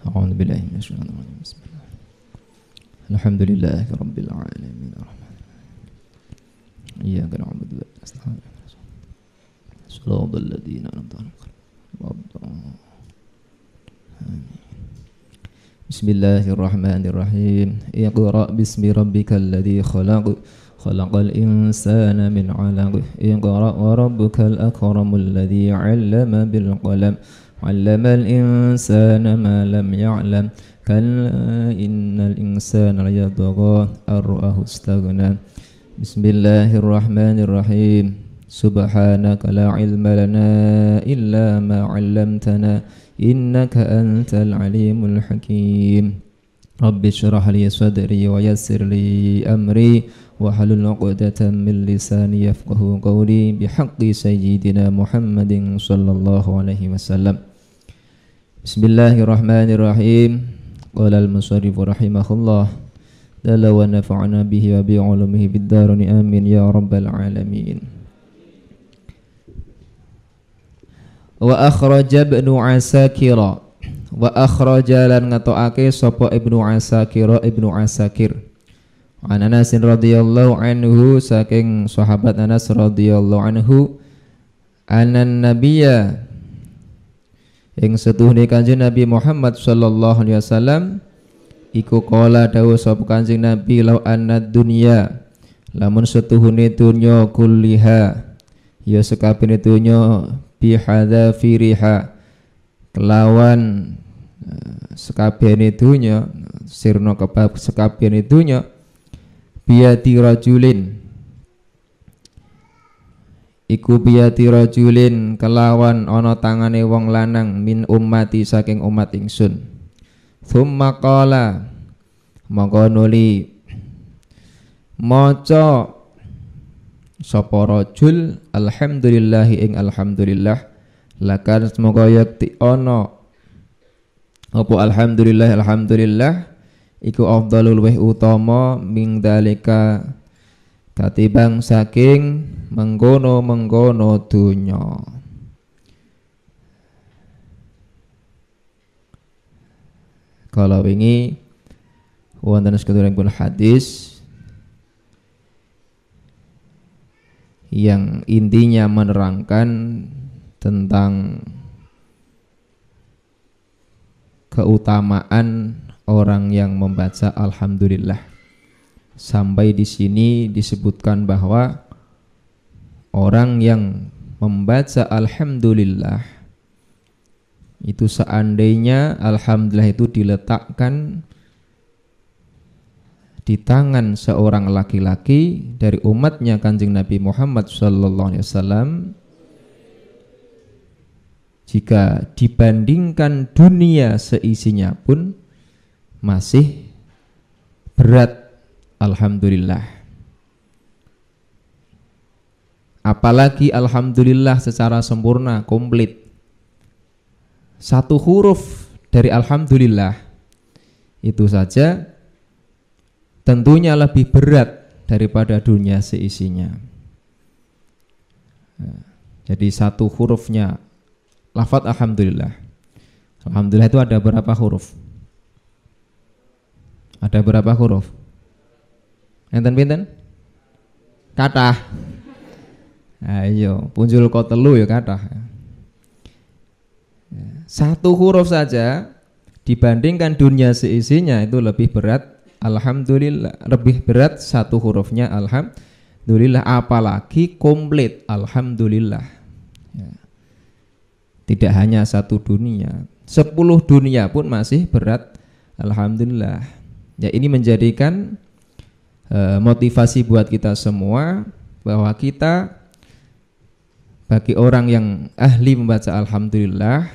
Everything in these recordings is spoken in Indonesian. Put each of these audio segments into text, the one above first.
أعوذ بالله من الشيطان الرجيم. بسم الله. الحمد لله رب العالمين الرحمن الرحيم إياك نعبد وإياك نستعين صراط الذين أنعمت عليهم. بسم الله الرحمن الرحيم اقرأ باسم ربك الذي خلق خلق الإنسان من علق اقرأ وربك الأكرم الذي علم بالقلم علم الإنسان ما لم يعلم كلا إن الإنسان ليطغى أن رآه استغنى بسم الله الرحمن الرحيم سبحانك لا علم لنا إلا ما علمتنا إنك أنت العليم الحكيم رب اشرح لي صدري ويسر لي أمري واحلل عقدة من لساني يفقه قولي بحق سيدنا محمد صلى الله عليه وسلم بسم الله الرحمن الرحيم قال المصنف رحمه الله دل ونفعنا به وبعلومه بالدارين آمين يا رب العالمين وأخرج ابن عساكر وأخرج lan ngetokake sapa Ibnu Asakir an Anas radhiyallahu anhu saking sahabat Anas radhiyallahu anhu anan nabiyya ing setuhne Kanjeng Nabi Muhammad sallallahu alaihi wasallam iku kala dawuh sapa Kanjeng Nabi law annad dunya lamun setuhune dunya kulliha ya sekabehane dunya bihadzafiriha kelawan sekabehane dunya sirna kebab sekabehane dunya biyati rajulin iku biyati rajulin kelawan ana tangane wong lanang min ummati saking umat ingsun thumma qala monggo nuli maca sapa rajul alhamdulillah ing alhamdulillah lakan semoga yakti ana apa alhamdulillah iku afdalul weh utama ming dalika katibang saking menggono dunya kalau wingi wonten sekeduripun hadis yang intinya menerangkan tentang keutamaan orang yang membaca alhamdulillah. Sampai di sini disebutkan bahwa orang yang membaca alhamdulillah itu seandainya alhamdulillah itu diletakkan di tangan seorang laki-laki dari umatnya Kanjeng Nabi Muhammad sallallahu alaihi wasallam, jika dibandingkan dunia seisinya pun masih berat alhamdulillah. Apalagi alhamdulillah secara sempurna, komplit. Satu huruf dari alhamdulillah itu saja tentunya lebih berat daripada dunia seisinya. Jadi satu hurufnya lafadz alhamdulillah. Alhamdulillah itu ada berapa huruf? Ada berapa huruf? Enten pinten? Kathah. Ayo, punjul kok telu ya kathah. Satu huruf saja dibandingkan dunia seisinya itu lebih berat. Alhamdulillah, lebih berat satu hurufnya alhamdulillah, apalagi komplit alhamdulillah ya. Tidak hanya satu dunia, 10 dunia pun masih berat alhamdulillah ya. Ini menjadikan motivasi buat kita semua bahwa kita bagi orang yang ahli membaca alhamdulillah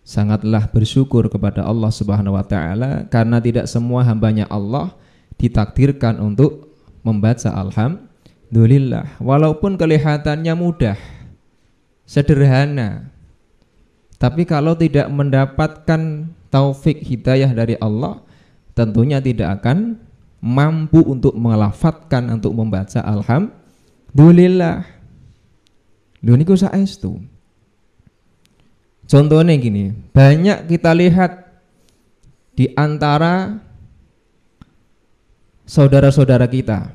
sangatlah bersyukur kepada Allah Subhanahu wa taala karena tidak semua hambanya Allah ditakdirkan untuk membaca alhamdulillah walaupun kelihatannya mudah, sederhana. Tapi kalau tidak mendapatkan taufik hidayah dari Allah, tentunya tidak akan mampu untuk melafadzkan untuk membaca alhamdulillah. Lho niku saestu. Contohnya gini, banyak kita lihat di antara saudara-saudara kita.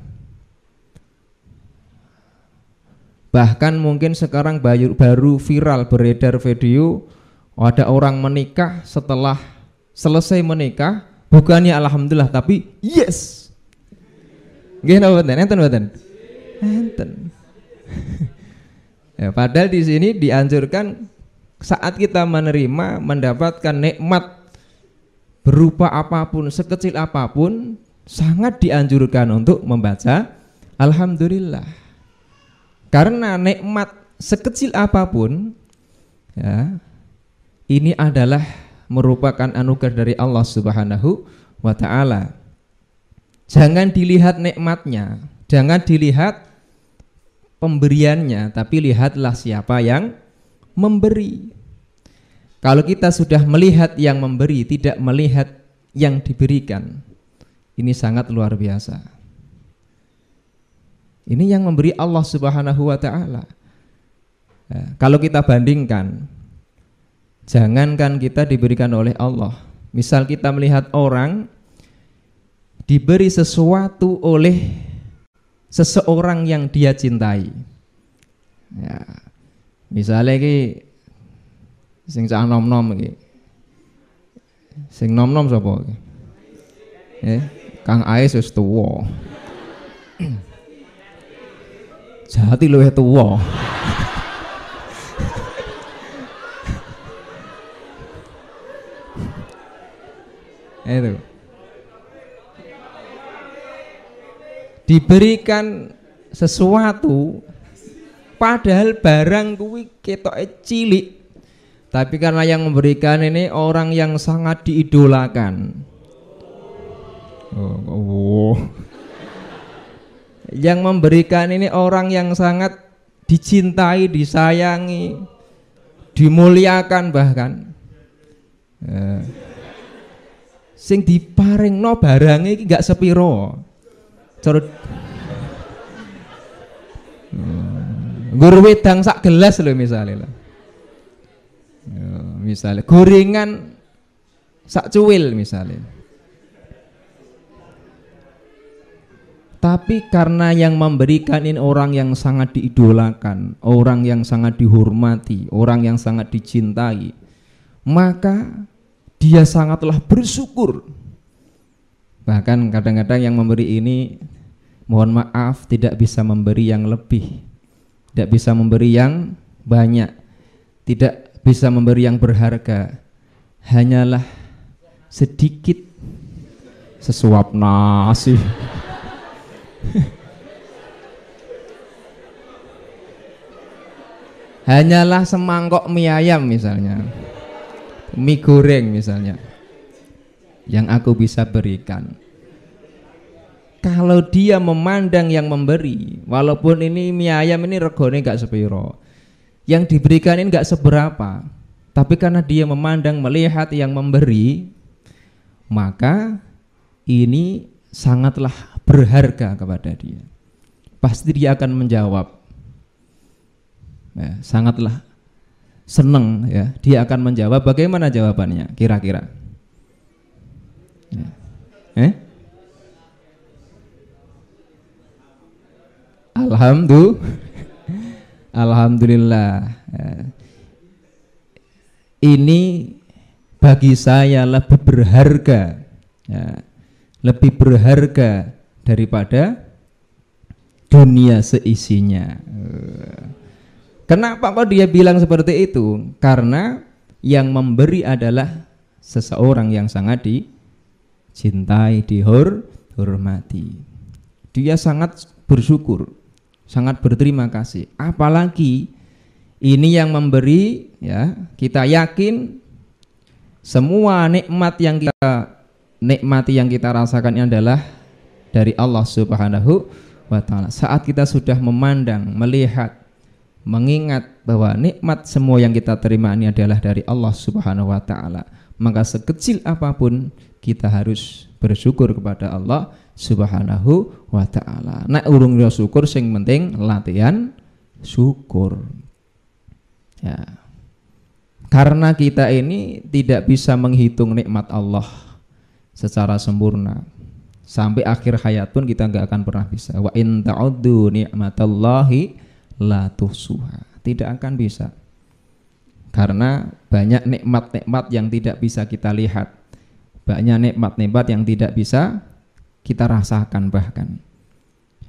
Bahkan mungkin sekarang baru viral beredar video ada orang menikah setelah selesai menikah bukannya alhamdulillah tapi yes. Nggih napa enten? Enten. Ya, padahal di sini dianjurkan saat kita menerima mendapatkan nikmat berupa apapun, sekecil apapun, sangat dianjurkan untuk membaca alhamdulillah. Karena nikmat sekecil apapun ya, ini adalah merupakan anugerah dari Allah Subhanahu wa ta'ala. Jangan dilihat nikmatnya, jangan dilihat pemberiannya, tapi lihatlah siapa yang memberi. Kalau kita sudah melihat yang memberi, tidak melihat yang diberikan, ini sangat luar biasa. Ini yang memberi Allah Subhanahu wa ta'ala. Ya, kalau kita bandingkan, jangankan kita diberikan oleh Allah, misal kita melihat orang diberi sesuatu oleh seseorang yang dia cintai. Ya, misalnya ki sing cah nom-nom iki. Sing nom-nom sapa iki? Kang Ais wis tuwa. Jati luwih tuwa. Itu. Diberikan sesuatu padahal barang kuwi ketoke cilik. Tapi karena yang memberikan ini orang yang sangat diidolakan. Yang memberikan ini orang yang sangat dicintai, disayangi, dimuliakan bahkan. Sing diparingno barang iki gak sepiro. Cara nggur wedang sak gelas lho misalnya. Misalnya gorengan sak cuwil misalnya. Tapi karena yang memberikan ini orang yang sangat diidolakan, orang yang sangat dihormati, orang yang sangat dicintai, maka dia sangatlah bersyukur. Bahkan kadang-kadang yang memberi ini, mohon maaf, tidak bisa memberi yang lebih, tidak bisa memberi yang banyak, tidak bisa memberi yang berharga, hanyalah sedikit sesuap nasi. Hanyalah semangkok mie ayam misalnya, mie goreng misalnya, yang aku bisa berikan. Kalau dia memandang yang memberi, walaupun ini mie ayam ini regone gak sepiro, yang diberikan ini gak seberapa, tapi karena dia memandang melihat yang memberi, maka ini sangatlah berharga kepada dia. Pasti dia akan menjawab, ya, sangatlah senang ya, dia akan menjawab. Bagaimana jawabannya kira-kira? Ya. Alhamdulillah. Ini bagi saya lebih berharga, ya, lebih berharga daripada dunia seisinya. Kenapa kok dia bilang seperti itu? Karena yang memberi adalah seseorang yang sangat dicintai, dihormati. Dia sangat bersyukur, sangat berterima kasih. Apalagi ini yang memberi, ya, kita yakin semua nikmat yang kita nikmati, yang kita rasakan ini adalah dari Allah Subhanahu wa ta'ala. Saat kita sudah memandang, melihat, mengingat bahwa nikmat semua yang kita terima ini adalah dari Allah Subhanahu wa ta'ala, maka sekecil apapun kita harus bersyukur kepada Allah Subhanahu wa ta'ala. Nek urung syukur, sing penting latihan syukur. Ya. Karena kita ini tidak bisa menghitung nikmat Allah, secara sempurna. Sampai akhir hayat pun kita nggak akan pernah bisa. Wa in ta'uddu ni'matallahi la tuhsuha. Tidak akan bisa. Karena banyak nikmat-nikmat yang tidak bisa kita lihat. Banyak nikmat-nikmat yang tidak bisa kita rasakan bahkan.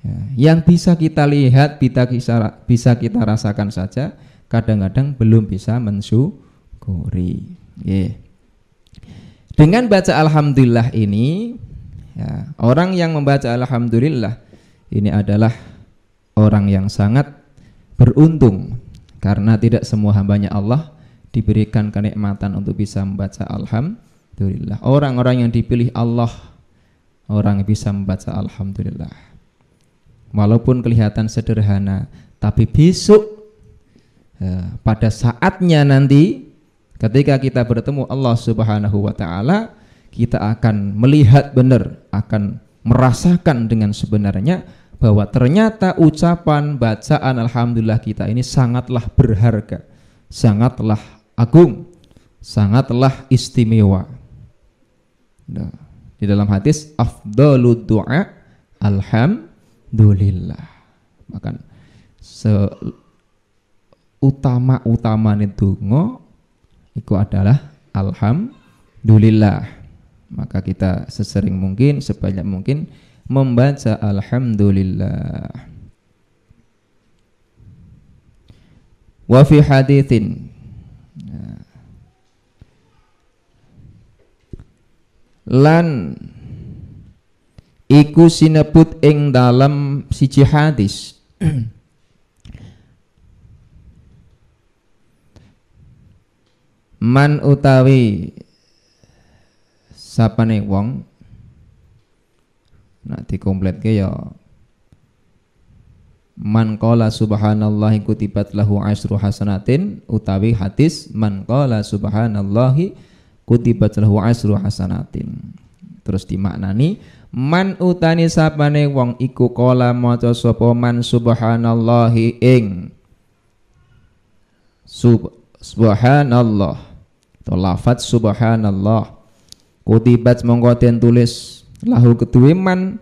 Ya, yang bisa kita lihat, bisa kita rasakan saja, kadang-kadang belum bisa mensyukuri. Yeah. Dengan baca alhamdulillah ini, ya, orang yang membaca alhamdulillah ini adalah orang yang sangat beruntung, karena tidak semua hambanya Allah diberikan kenikmatan untuk bisa membaca alhamdulillah. Orang-orang yang dipilih Allah, orang yang bisa membaca alhamdulillah. Walaupun kelihatan sederhana, tapi besok ya, pada saatnya nanti ketika kita bertemu Allah Subhanahu wa ta'ala, kita akan melihat benar, akan merasakan dengan sebenarnya bahwa ternyata ucapan bacaan alhamdulillah kita ini sangatlah berharga, sangatlah agung, sangatlah istimewa. Nah, di dalam hadis afdhalud du'a alhamdulillah. Maka seutama-utamane donga itu adalah alhamdulillah. Maka kita sesering mungkin, sebanyak mungkin membaca alhamdulillah. Wa fi haditsin lan iku sinebut ing dalam siji hadis man utawi sapane wong nak dikompletke ya man qala subhanallahi kutibat lahu asyru hasanatin, utawi hadis man qala subhanallahi kutibat lahu asyru hasanatin. Terus dimaknani man utani sapane wong iku qala maca sapa man subhanallahi ing subhanallah atau lafaz subhanallah, kutibat mongko den tulis lahu kedue man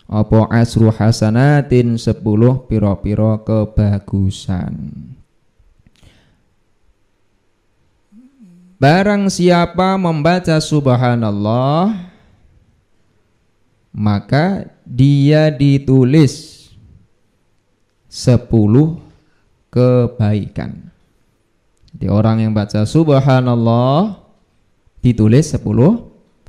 apa asru hasanatin 10 pira-pira kebagusan. Barang siapa membaca subhanallah, maka dia ditulis 10 kebaikan. Jadi orang yang baca subhanallah ditulis 10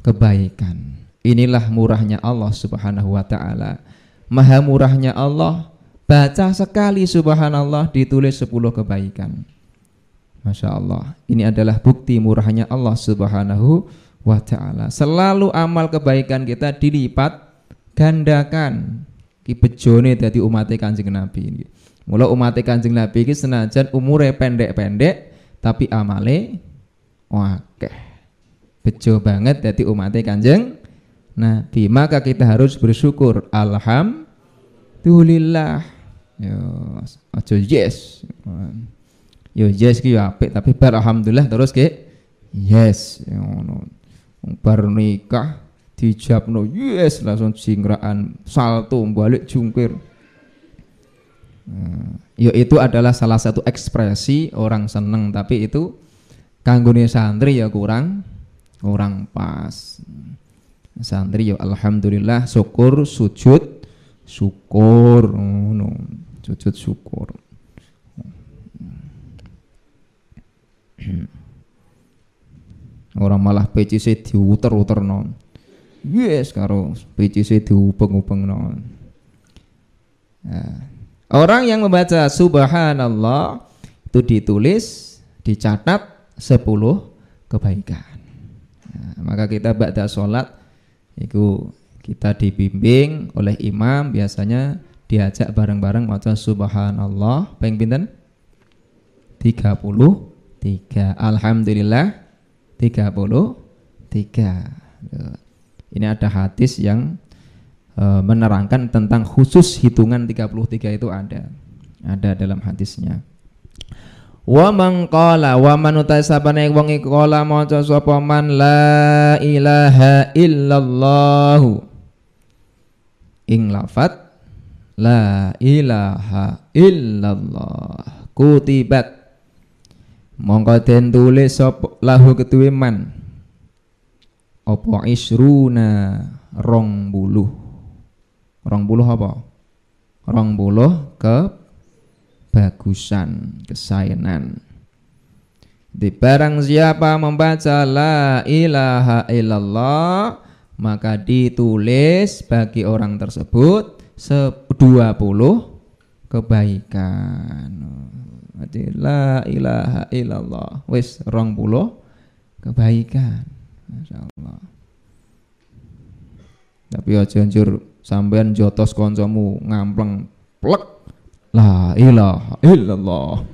kebaikan. Inilah murahnya Allah Subhanahu wa ta'ala. Maha murahnya Allah, baca sekali subhanallah ditulis 10 kebaikan. Masya Allah. Ini adalah bukti murahnya Allah Subhanahu wa ta'ala. Selalu amal kebaikan kita dilipat gandakan. Ki bejone dadi umate Kanjeng Nabi ini. Mula umate Kanjeng Nabi iki senajan umure pendek-pendek tapi amale akeh. Bejo banget dadi umate Kanjeng Nabi. Maka kita harus bersyukur. Alhamdulillah. Yo, aja yes. Yo yes ki apik, tapi bar alhamdulillah terus ke yes. Ngono. Bar nikah dijabno yes langsung jingkraan salto balik jungkir. Ya itu adalah salah satu ekspresi orang seneng, tapi itu kanggone santri ya kurang pas. Santri ya alhamdulillah syukur sujud syukur no. Sujud syukur. Orang malah PCC diuter-uter non. Yes karo PCC diupeng-upeng non. Nah, orang yang membaca subhanallah itu ditulis, dicatat 10 kebaikan. Nah, maka kita ba'da sholat itu kita dibimbing oleh imam, biasanya diajak bareng-bareng maca subhanallah ping pinten? 33. Alhamdulillah 33. Ini ada hadis yang menerangkan tentang khusus hitungan 33 itu ada dalam hadisnya. Wa man qala wa man utai sabane wong iku qala maca sapa man la ilaha illallah ing lafat la ilaha illallah kutibat mongko den tulis sapa lahu ketuwe man apa isruna 20 apa 20 kebagusan kesaenan di barang siapa membaca la ilaha illallah maka ditulis bagi orang tersebut 20 kebaikan. Jadi la ilaha illallah wis 20 kebaikan. Masyaallah. Tapi aja njur sampean jotos kancamu ngampleng plek la ilaha illallah.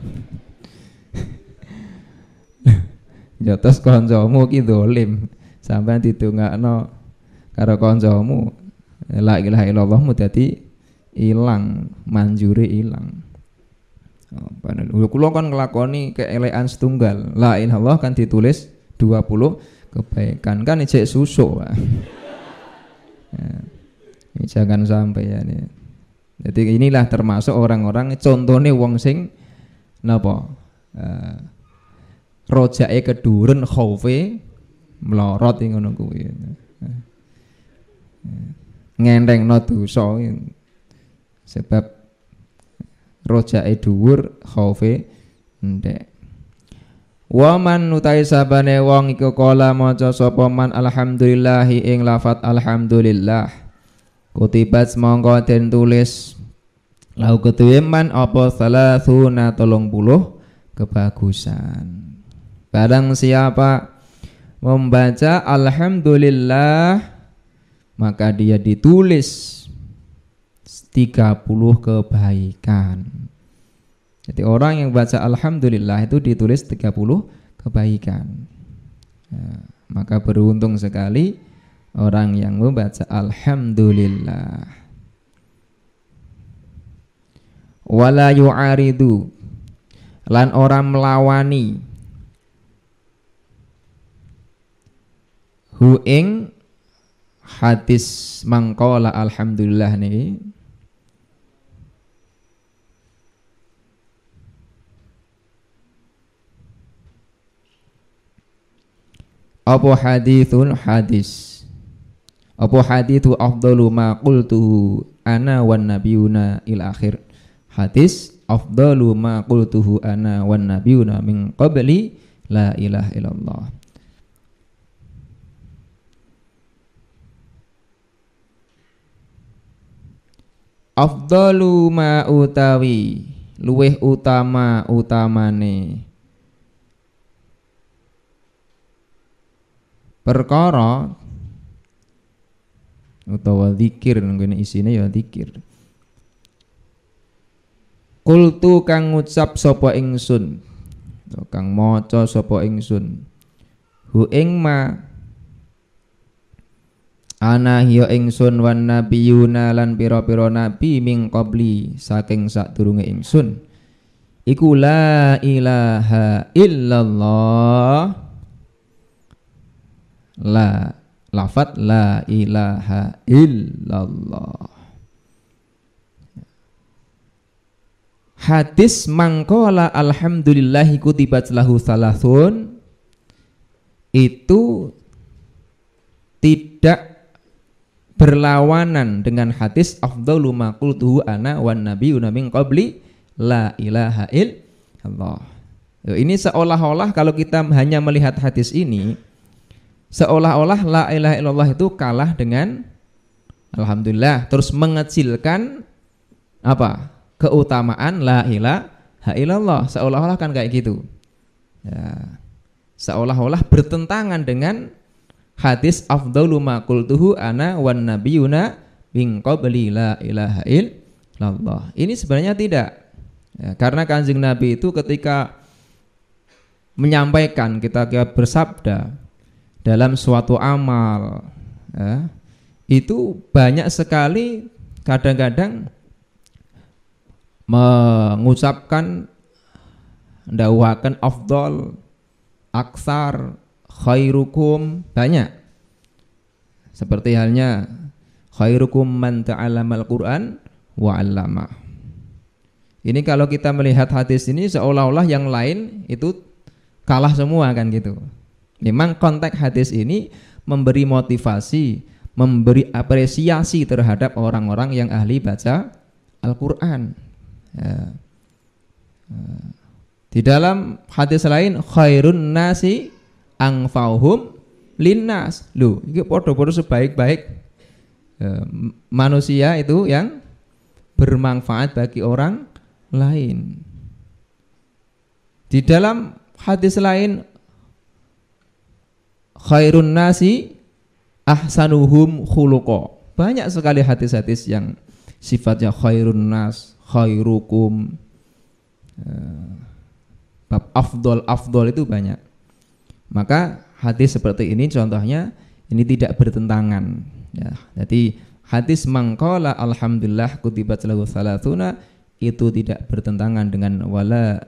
Jotos kancamu ki dolim. Sampean didongakno karo kancamu la ilaha illallahmu dadi ilang, manjure ilang. Kula kan nglakoni keelekan setunggal. La ilaha illallah kan ditulis 20 kebaikan kan ijek susuk. Ini jangan sampai ya nih. Jadi inilah termasuk orang-orang contohnya wong sing napa rojake keduren khaufe melorot ngono kuwi. Ngendengno dosa sebab rojake dhuwur khaufe ndek. Wa man utai sabane wong iku kala maca sapa man alhamdulillahi ing lafat alhamdulillah kutibat mongko den tulis lahu ketuwe man apa salasuna 30 kebagusan. Barang siapa membaca alhamdulillah maka dia ditulis 30 kebaikan. Jadi orang yang baca alhamdulillah itu ditulis 30 kebaikan. Ya, maka beruntung sekali orang yang membaca alhamdulillah. Wala yu'aridu lan orang melawani hu ing hadis mangkola alhamdulillah niki apa hadithun hadis apa hadithu afdalu ma qultuhu ana wan nabiyuna il akhir hadis afdalu ma qultuhu ana wan nabiyuna min qabli la ilaha illallah. Afdalu ma utawi luweh utama utamane perkara utawa zikir ngene isine ya zikir. Qultu kang ngucap sapa ingsun kang maca sapa ingsun hu ing ma ana hiya ingsun wan nabiyuna lan pira-pira nabi ming qabli saking sadurunge ingsun iku la ilaha illallah la lafat la ilaha illallah. Hadis mangkola alhamdulillahi kutibat lahu salasun itu tidak berlawanan dengan hadis afdalu ma qultuhu ana wan nabiyuna min qabli la ilaha illallah. Ini seolah-olah kalau kita hanya melihat hadis ini seolah-olah la ilaha illallah itu kalah dengan alhamdulillah, terus mengecilkan apa? Keutamaan la ilaha illallah. Seolah-olah kan kayak gitu. Ya. Seolah-olah bertentangan dengan hadis afdalu ma qultuhu ana wan nabiyuna min qabli la ilaha illallah. Ini sebenarnya tidak. Ya, karena Kanjeng Nabi itu ketika menyampaikan kita bersabda dalam suatu amal ya, itu banyak sekali kadang-kadang mengucapkan ndawuhaken afdol, aksar, khairukum, banyak. Seperti halnya khairukum man ta'allamal Qur'an wa 'allama. Ini kalau kita melihat hadis ini seolah-olah yang lain itu kalah semua kan gitu. Memang konteks hadis ini memberi motivasi, memberi apresiasi terhadap orang-orang yang ahli baca Al-Qur'an. Ya. Di dalam hadis lain khairun nasi anfa'uhum linnas. Loh, iki padha-padha sebaik-baik manusia itu yang bermanfaat bagi orang lain. Di dalam hadis lain khairun nasi ahsanuhum khuluqa. Banyak sekali hadis-hadis yang sifatnya khairun nas, khairukum, bab afdol itu banyak. Maka hadis seperti ini contohnya ini tidak bertentangan ya. Jadi hadis mangqala alhamdulillah kutibat lahu salatuna itu tidak bertentangan dengan wala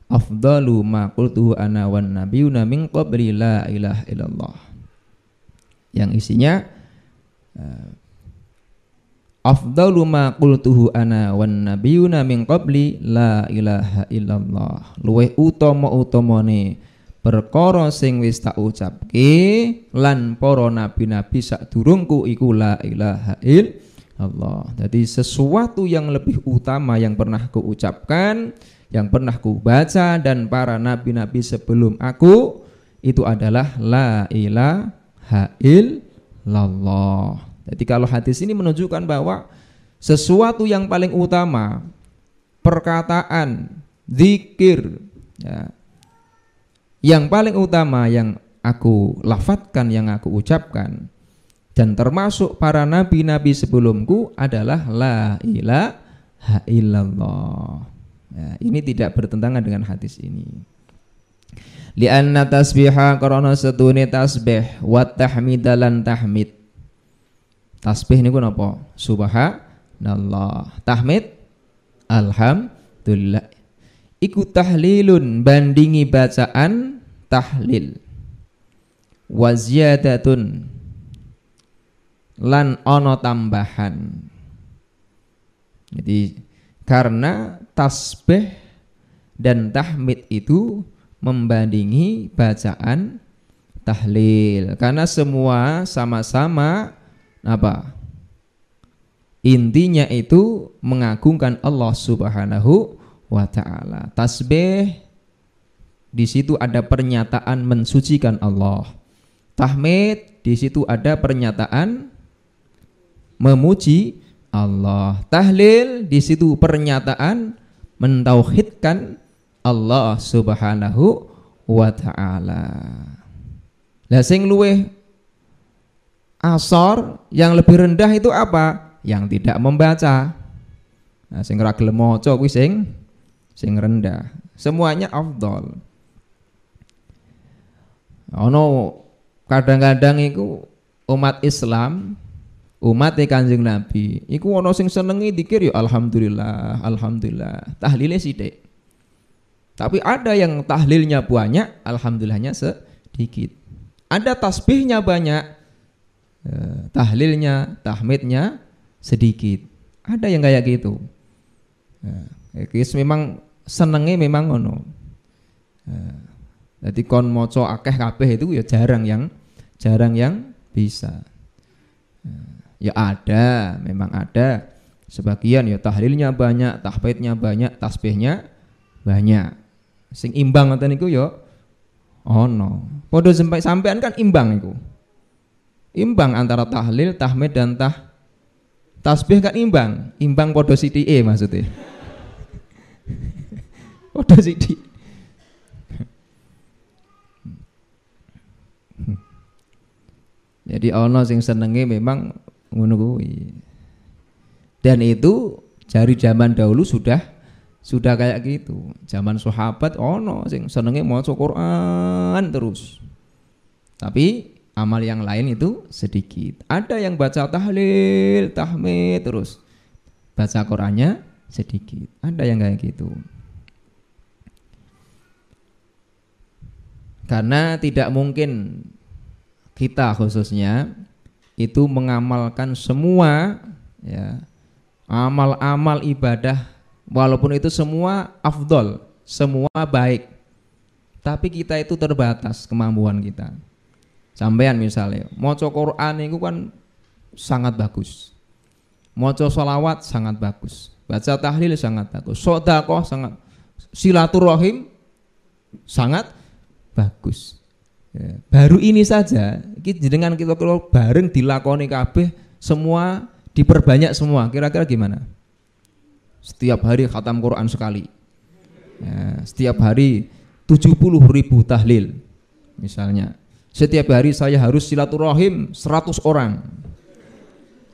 afdalu ma qultuhu ana wan nabiyuna min qabli la ilaha illallah, yang isinya afdalu ma qultuhu ana wan nabiyuna min qabli la ilaha illallah, luweh utama-utamane perkara sing wis tak ucapke lan para nabi-nabi sadurungku iku la ilaha illallah. Jadi sesuatu yang lebih utama yang pernah kuucapkan, yang pernah kubaca dan para nabi-nabi sebelum aku itu adalah la ilaha illallah. Jadi kalau hadis ini menunjukkan bahwa sesuatu yang paling utama, perkataan, zikir ya, yang paling utama yang aku lafadzkan, yang aku ucapkan dan termasuk para nabi-nabi sebelumku adalah la ilaha illallah. Ya, ini tidak bertentangan dengan hadis ini. Li'anna tasbiha karena setune tasbih wa tahmidalan tahmid. Tasbih niku napa? Subhanallah. Tahmid alhamdulillah. Iku tahlilun bandingi bacaan tahlil. Wa ziyadatun lan ono tambahan. Jadi karena tasbih dan tahmid itu membandingi bacaan tahlil, karena semua sama-sama apa? Intinya itu mengagungkan Allah Subhanahu wa ta'ala. Tasbih di situ ada pernyataan mensucikan Allah. Tahmid di situ ada pernyataan memuji Allah. Tahlil di situ pernyataan mentauhidkan Allah Subhanahu wa ta'ala. Lah sing luweh asor yang lebih rendah itu apa? Yang tidak membaca. Nah, sing ora gelem maca kuwi sing rendah. Semuanya afdol. Ono kadang-kadang iku umat Islam, umat Kanjeng Nabi iku ono sing senengi dikir ya alhamdulillah, alhamdulillah. Tahlile sithik. Tapi ada yang tahlilnya banyak, alhamdulillahnya sedikit. Ada tasbihnya banyak, tahlilnya, tahmidnya sedikit. Ada yang kayak gitu. Memang senenge memang ono. Jadi kon maca akeh kabeh itu ya jarang yang bisa. Ya ada, memang ada. Sebagian ya tahlilnya banyak, tahmidnya banyak, tasbihnya banyak. Sing imbang ngoten niku ya ono. Padha sampean kan imbang iku. Imbang antara tahlil, tahmid dan tasbih kan imbang. Imbang padha sithike maksudnya. Padha sithik. Jadi ono sing senenge memang ngono kuwi. Dan itu dari zaman dahulu sudah kayak gitu. Zaman sahabat ono sing senenge maca Quran terus. Tapi amal yang lain itu sedikit. Ada yang baca tahlil, tahmid terus. Baca Qurannya sedikit. Ada yang kayak gitu. Karena tidak mungkin kita khususnya itu mengamalkan semua ya, amal-amal ibadah, walaupun itu semua afdol, semua baik, tapi kita itu terbatas kemampuan kita. Sampean misalnya maca Quran itu kan sangat bagus, maca sholawat sangat bagus, baca tahlil sangat bagus, sedekah sangat, silaturahim sangat bagus. Ya, baru ini saja dengan kita bareng dilakoni kabeh, semua diperbanyak semua, kira-kira gimana? Setiap hari khatam Quran sekali ya, setiap hari 70.000 tahlil misalnya, setiap hari saya harus silaturahim 100 orang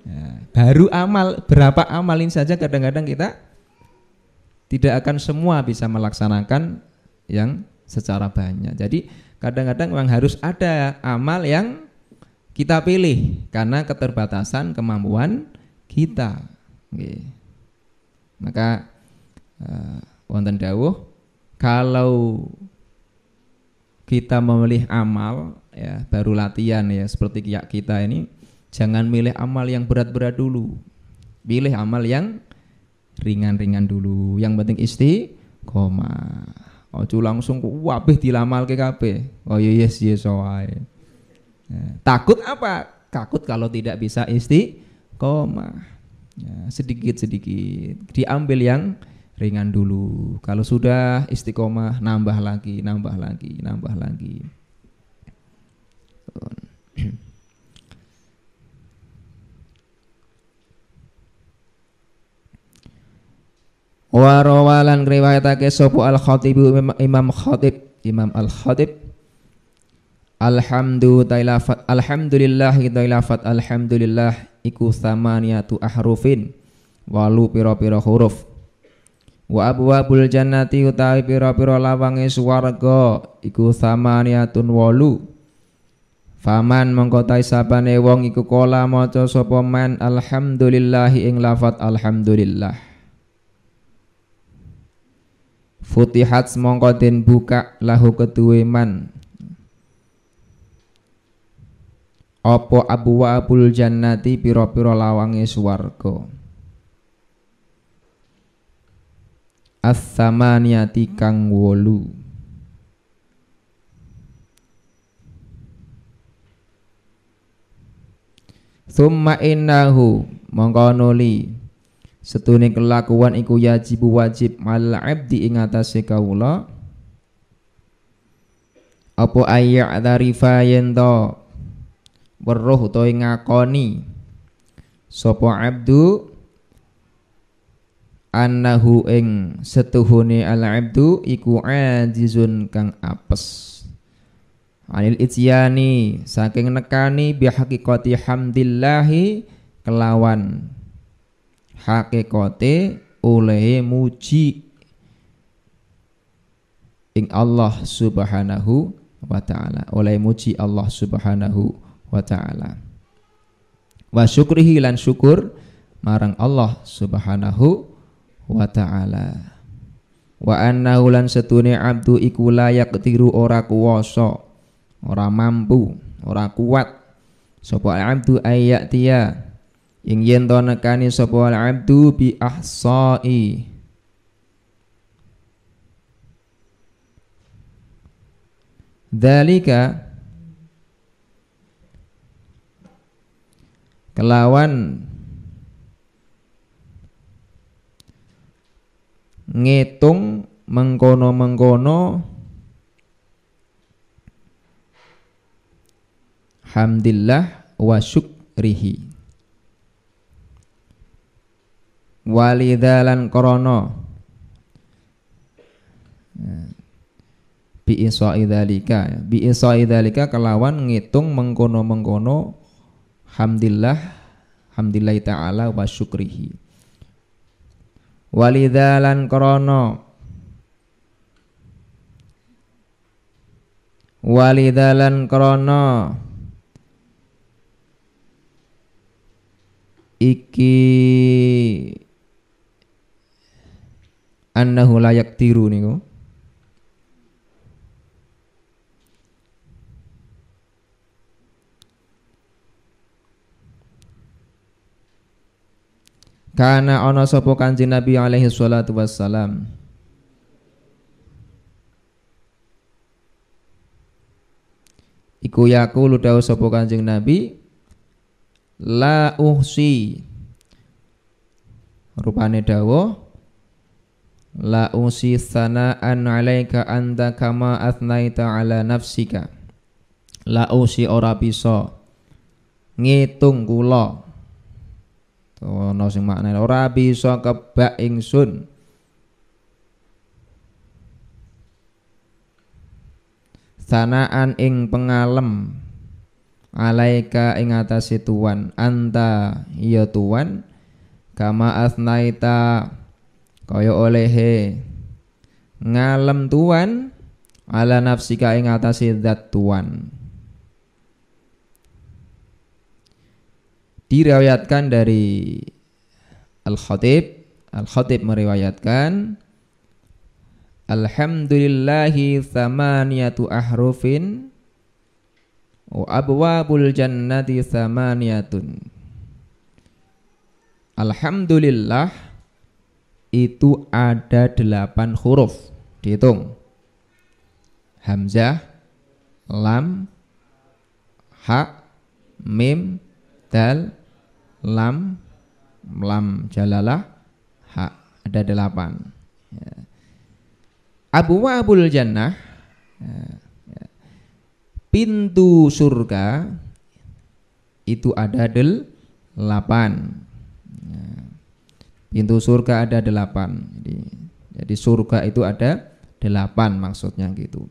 ya, baru amal, berapa amal ini saja kadang-kadang kita tidak akan semua bisa melaksanakan yang secara banyak. Jadi kadang-kadang memang harus ada amal yang kita pilih karena keterbatasan kemampuan kita. Oke. Maka wonten dawuh, kalau kita memilih amal ya, baru latihan ya, seperti kita ini jangan milih amal yang berat-berat dulu. Pilih amal yang ringan-ringan dulu. Yang penting istiqomah. Ojo langsung wabeh dilamalke kabeh. Oh yes wae. Ya, takut apa? Takut kalau tidak bisa istiqomah. Ya, sedikit-sedikit diambil yang ringan dulu. Kalau sudah istiqomah nambah lagi. Wa rawalan riwayatake sapa al-Khatib Imam al-Khatib alhamdulillah alhamdulillah iku samaniyatu ahrufin, walu pira-pira huruf. Wa abwabul jannati utawi pira-pira lawange swarga iku samaniyatun walu. Faman mongko ta sapane wong iku kala maca sapa man alhamdulillah ing lafat alhamdulillah, futihat mongko den buka lahu keduwe man apa abwaabul jannati pira-pira lawange swarga as-samaniyati kang 8. Summa innahu mongko nuli setune kelakuan iku yajibu wajib mal abdi ing atase kawula apa ayya'darifa yen to weruh utawa ngakoni sapa abdu annahu ing setuhune al abdu iku ajizun kang apes anil ityani saking nekani bi haqiqati hamdillahi kelawan hakikate oleh muji ing Allah subhanahu wa ta'ala, oleh muji Allah subhanahu wa ta'ala, wa syukrihi lan syukur marang Allah subhanahu wa ta'ala, wa annahu lan setune abdu iku layak tiru ora kuwasa, ora mampu, ora kuat sapa abdu ayatiya ing yen to nekani sapa al-abdu bi ahsai dzalika kelawan ngitung mengkono-mengkono hamdillah wa syukrihi walidalan korona bi isaidzalika kelawan ngitung mengkono-mengkono hamdillah ta'ala wa syukrihi walidalan korona iki annahu layak tiru niku Kana ana sapa Kanjeng Nabi alaihi salatu wassalam iku yaqulu dawuh sapa Kanjeng Nabi la uhsi rupane dawuh la usi sana'an 'alaika anta kama athnaita 'ala nafsika la usi ora bisa ngitung kula ana sing maknane ora bisa kebak ingsun sanaan ing pengalem alaika ing atase tuan anta ya tuan kama asnaita kaya olehe ngalem tuan ala nafsika ing atase zat tuan. Diriwayatkan dari Al-Khatib meriwayatkan alhamdulillahi thamaniyatu ahrufin wa abwabul jannati thamaniyatun. Alhamdulillah itu ada 8 huruf, dihitung hamzah, lam, ha, mim, dal, lam, jalalah, ha, ada 8 ya. Abwabul jannah ya. Pintu surga itu ada 8 ya. Pintu surga ada 8 jadi surga itu ada 8 maksudnya gitu.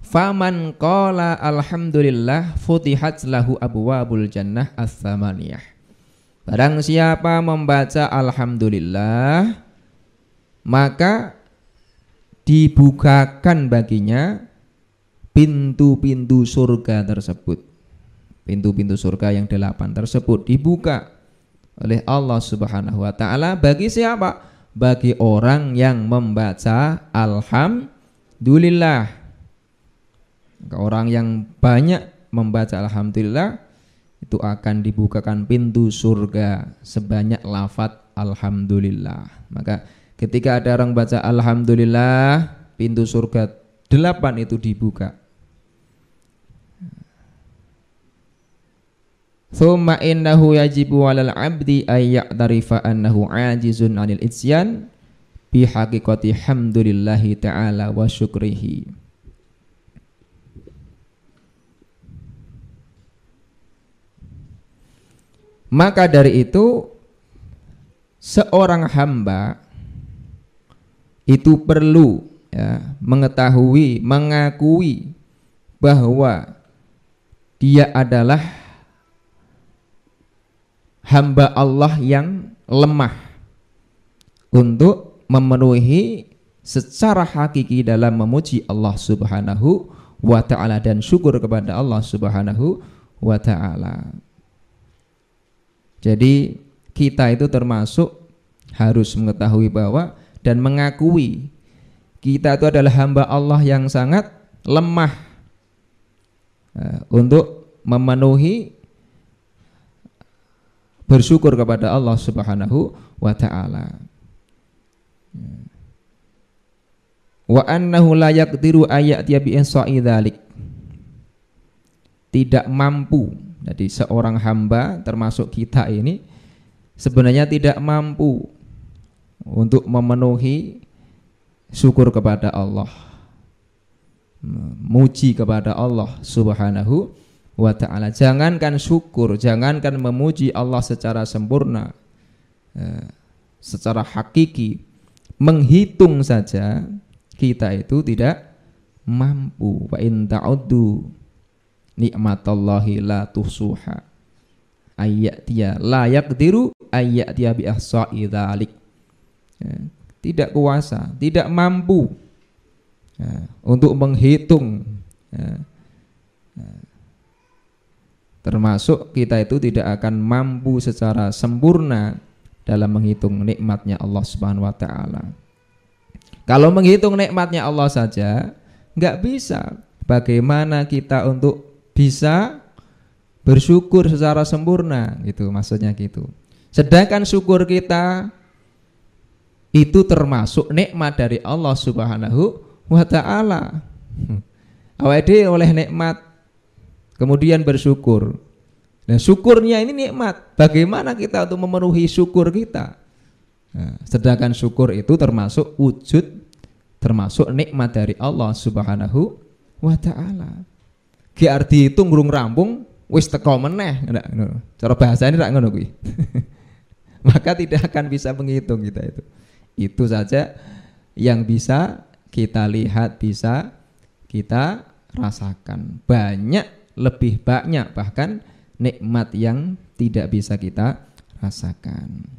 Faman qala alhamdulillah futihat lahu abwabul jannah as-samaniyah. Barang siapa membaca alhamdulillah maka dibukakan baginya pintu-pintu surga tersebut. Pintu-pintu surga yang 8 tersebut dibuka oleh Allah Subhanahu wa taala bagi siapa? Bagi orang yang membaca alhamdulillah. Orang yang banyak membaca alhamdulillah itu akan dibukakan pintu surga sebanyak lafaz alhamdulillah. Maka ketika ada orang baca alhamdulillah pintu surga 8 itu dibuka. Thumma innahu yajibu 'alal 'abdi ay ya'tarifa annahu 'ajizun 'anil isyan bi haqiqati hamdulillahi ta'ala wa syukrihi. Maka dari itu seorang hamba itu perlu ya, mengetahui, mengakui bahwa dia adalah hamba Allah yang lemah untuk memenuhi secara hakiki dalam memuji Allah Subhanahu wa ta'ala dan syukur kepada Allah Subhanahu wa ta'ala. Jadi kita itu termasuk harus mengetahui bahwa dan mengakui kita itu adalah hamba Allah yang sangat lemah untuk memenuhi bersyukur kepada Allah Subhanahu wa ta'ala. Wa annahu la yaqdiru ayatiya bi ihsa'i dzalik. Tidak mampu. Jadi seorang hamba termasuk kita ini sebenarnya tidak mampu untuk memenuhi syukur kepada Allah, muji kepada Allah Subhanahu wa ta'ala. Jangankan syukur, jangankan memuji Allah secara sempurna, secara hakiki, menghitung saja kita itu tidak mampu. Wa in ta'uddu nikmatallahi la tuhsuha ayyatiya la yaqdiru ayyatiya bi ihsa'i dzalik. Tidak kuasa, tidak mampu untuk menghitung. Termasuk kita itu tidak akan mampu secara sempurna dalam menghitung nikmatnya Allah Subhanahu wa ta'ala. Kalau menghitung nikmatnya Allah saja nggak bisa, bagaimana kita untuk bisa bersyukur secara sempurna gitu, maksudnya gitu. Sedangkan syukur kita itu termasuk nikmat dari Allah Subhanahu wa ta'ala. Awake dhewe oleh nikmat kemudian bersyukur. Nah, syukurnya ini nikmat. Bagaimana kita untuk memenuhi syukur kita? Nah, sedangkan syukur itu termasuk wujud, termasuk nikmat dari Allah Subhanahu wa ta'ala. Ki arti itu ngurung rampung wis teko meneh. Cara bahasane rak ngono kuwi. Maka tidak akan bisa menghitung kita itu. Itu saja yang bisa kita lihat, bisa kita rasakan. Banyak, lebih banyak bahkan nikmat yang tidak bisa kita rasakan.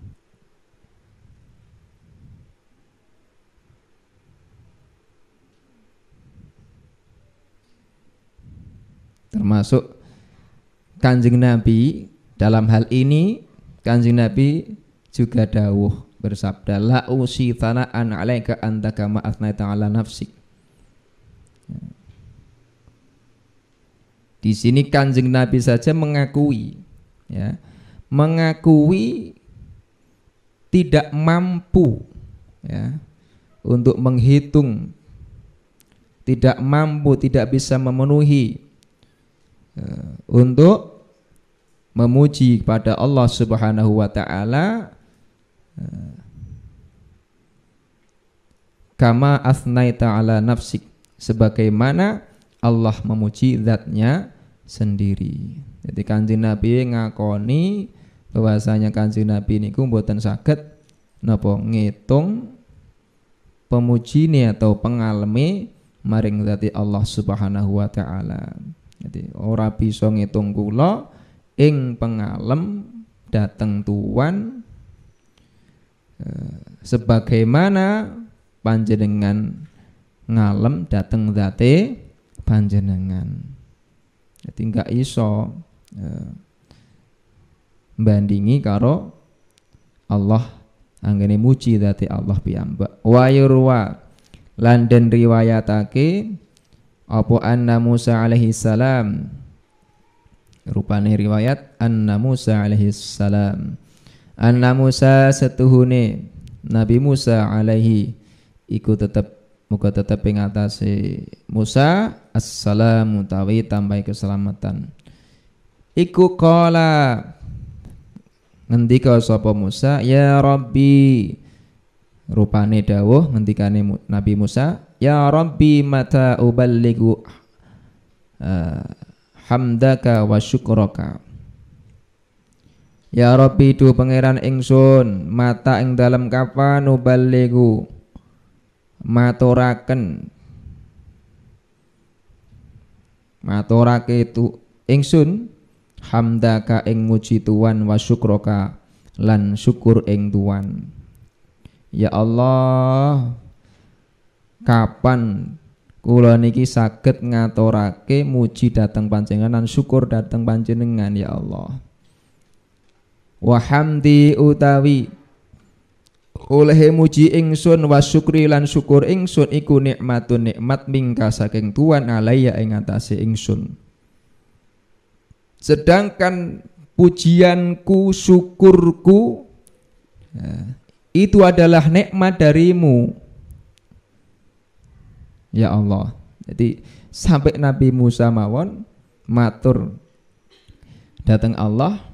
Termasuk Kanjeng Nabi dalam hal ini, Kanjeng Nabi juga dawuh bersabda, la usi thana'an 'alaika anta kama athnayta 'ala nafsik. Di sini Kanjeng Nabi saja mengakui, ya, mengakui tidak mampu, ya, untuk menghitung, tidak mampu, tidak bisa memenuhi untuk memuji kepada Allah Subhanahu wa ta'ala kama asnaita ala nafsik, sebagaimana Allah memuji zatnya sendiri. Jadi Kanjeng Nabi ngakoni bahwasanya Kanjeng Nabi niku mboten saged napa ngitung pemujine atau pengaleme maring zati Allah Subhanahu wa ta'ala. Jadi ora bisa ngitung kula ing pengalem dateng tuan sebagaimana panjenengan ngalem dateng zate panjenengan. Jadi enggak iso bandingi karo Allah anggene muji zate Allah piyambak. Wa yurwa lan den riwayatake apa anna Musa alaihi salam, rupane riwayat anna Musa alaihi salam, anna Musa setuhune Nabi Musa alaihi iku tetep muga tetep ing atase Musa assalamu tawi tambahi keselamatan. Iku qala ngendika sapa Musa, ya Rabbi, rupane dawuh ngendikane Nabi Musa, ya Rabbi mata uballigu hamdaka wa syukraka. Ya Rabbi du pangeran ingsun, mata ing dalem kapan uballigu maturake itu ingsun hamdaka ing muji tuan wa syukraka lan syukur ing tuan. Ya Allah, kapan kula niki saged ngaturake muji dhateng panjenengan, syukur dhateng panjenengan ya Allah. Wa hamdi utawi oleh muji ingsun wa syukri lan syukur ingsun iku nikmatun nikmat mingka saking tuan alaya ing atase ingsun. Sedangkan pujianku, syukurku, itu adalah nikmat darimu ya Allah. Jadi sampai Nabi Musa mawon matur datang Allah,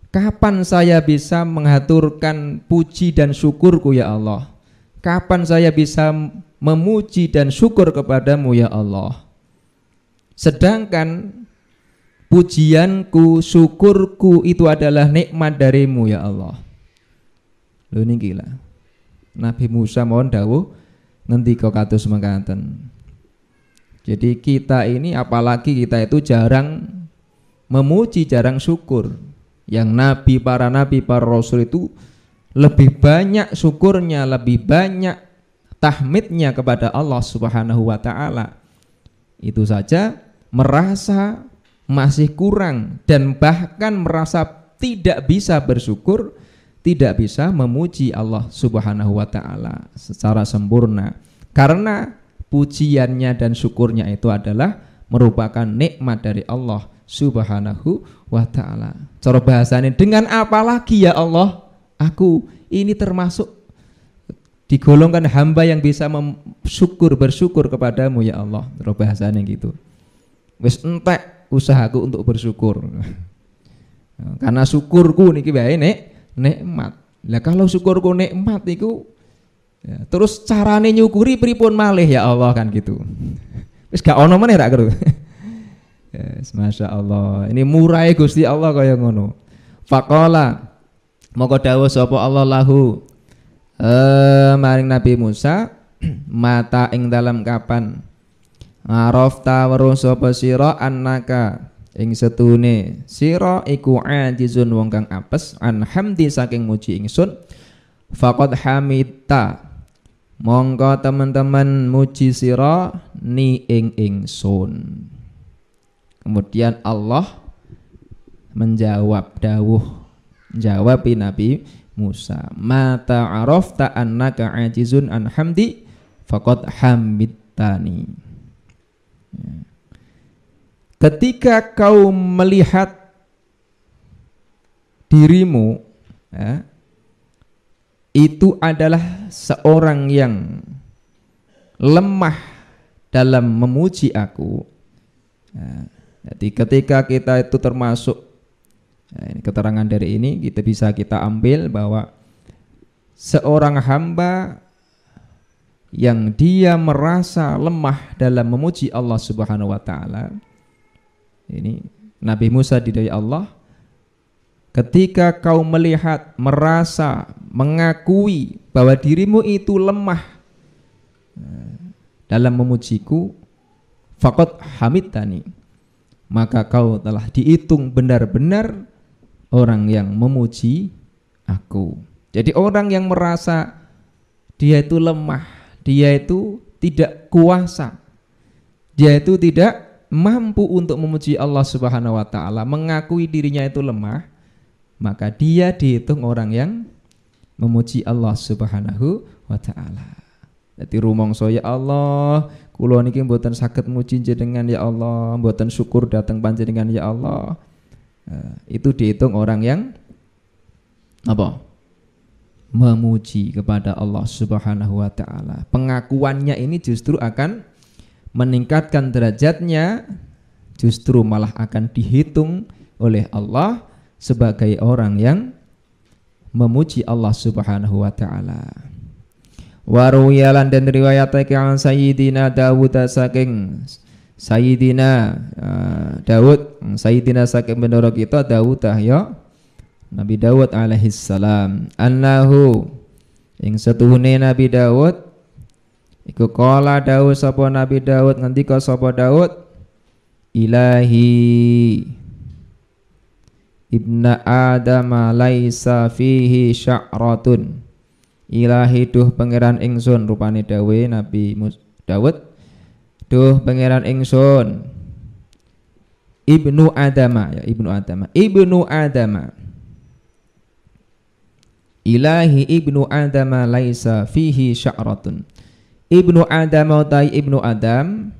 kapan saya bisa mengaturkan puji dan syukurku ya Allah? Kapan saya bisa memuji dan syukur kepadamu ya Allah? Sedangkan pujianku, syukurku itu adalah nikmat darimu ya Allah. Lho niki lah Nabi Musa mohon dawuh ngendika kados mekaten. Jadi kita ini, apalagi kita itu jarang memuji, jarang syukur. Yang nabi, para rasul itu lebih banyak syukurnya, lebih banyak tahmidnya kepada Allah Subhanahu wa ta'ala. Itu saja merasa masih kurang dan bahkan merasa tidak bisa bersyukur, tidak bisa memuji Allah Subhanahu wa ta'ala secara sempurna, karena pujiannya dan syukurnya itu adalah merupakan nikmat dari Allah Subhanahu wa ta'ala. Cara bahasanya, dengan apa lagi ya Allah aku ini termasuk digolongkan hamba yang bisa bersyukur kepadamu ya Allah. Cara bahasanya gitu. Wis entek usahaku untuk bersyukur. Karena syukurku niki bae nikmat. Lah kalau syukurku nikmat iku ya, terus carane nyukuri pripun malih ya Allah kan gitu. Wis gak ono meneh rak karo. Yes, Masya Allah. Ini murai Gusti Allah kaya ngono. Faqala moko dawuh sapa Allah lahu maring Nabi Musa mata ing dalam kapan arafta weruh sapa sira annaka ing setune sira iku ajizun wong kang apes an hamdi saking muji ingsun faqad hamidta mongko teman-teman muji sira ni ing ingsun. Kemudian Allah menjawab jawabi Nabi Musa, mata arafta annaka ajizun an hamdi faqad hamidtani. Ketika kau melihat dirimu ya, itu adalah seorang yang lemah dalam memuji aku ya. Jadi ketika kita itu termasuk ini keterangan dari ini kita ambil bahwa seorang hamba yang dia merasa lemah dalam memuji Allah Subhanahu wa ta'ala, ini Nabi Musa didai Allah, ketika kau melihat, merasa, mengakui bahwa dirimu itu lemah dalam memujiku, faqad hamidtani, maka kau telah dihitung benar-benar orang yang memuji aku. Jadi orang yang merasa dia itu lemah, dia itu tidak kuasa, dia itu tidak mampu untuk memuji Allah Subhanahu wa ta'ala, mengakui dirinya itu lemah, maka dia dihitung orang yang memuji Allah Subhanahu wa ta'ala. Jadi rumangsa ya Allah, kula niki mboten saged muji jenengan ya Allah, mboten syukur dateng panjenengan ya Allah. Itu dihitung orang yang apa? Memuji kepada Allah Subhanahu wa ta'ala. Pengakuannya ini justru akan meningkatkan derajatnya, justru malah akan dihitung oleh Allah sebagai orang yang memuji Allah Subhanahu wa ta'ala. Waruyalan dan riwayatake an Sayyidina Dawud saking Sayyidina Dawud, Sayyidina saking bendoro kita Dawud ya Nabi Dawud alaihi salam, annahu ing setuhune Nabi Dawud iku kala dawuh sapa Nabi Dawud, ngendika sapa Dawud, ilahi ibna Adam laisa fihi sya'ratun. Ilahi duh pangeran ingsun, rupane dawe Nabi Dawud, duh pangeran ingsun ibnu Adama ya, ibnu Adama ilahi ibnu Adama laisa fihi sya'ratun. Ibnu Adam utai ibnu Adam,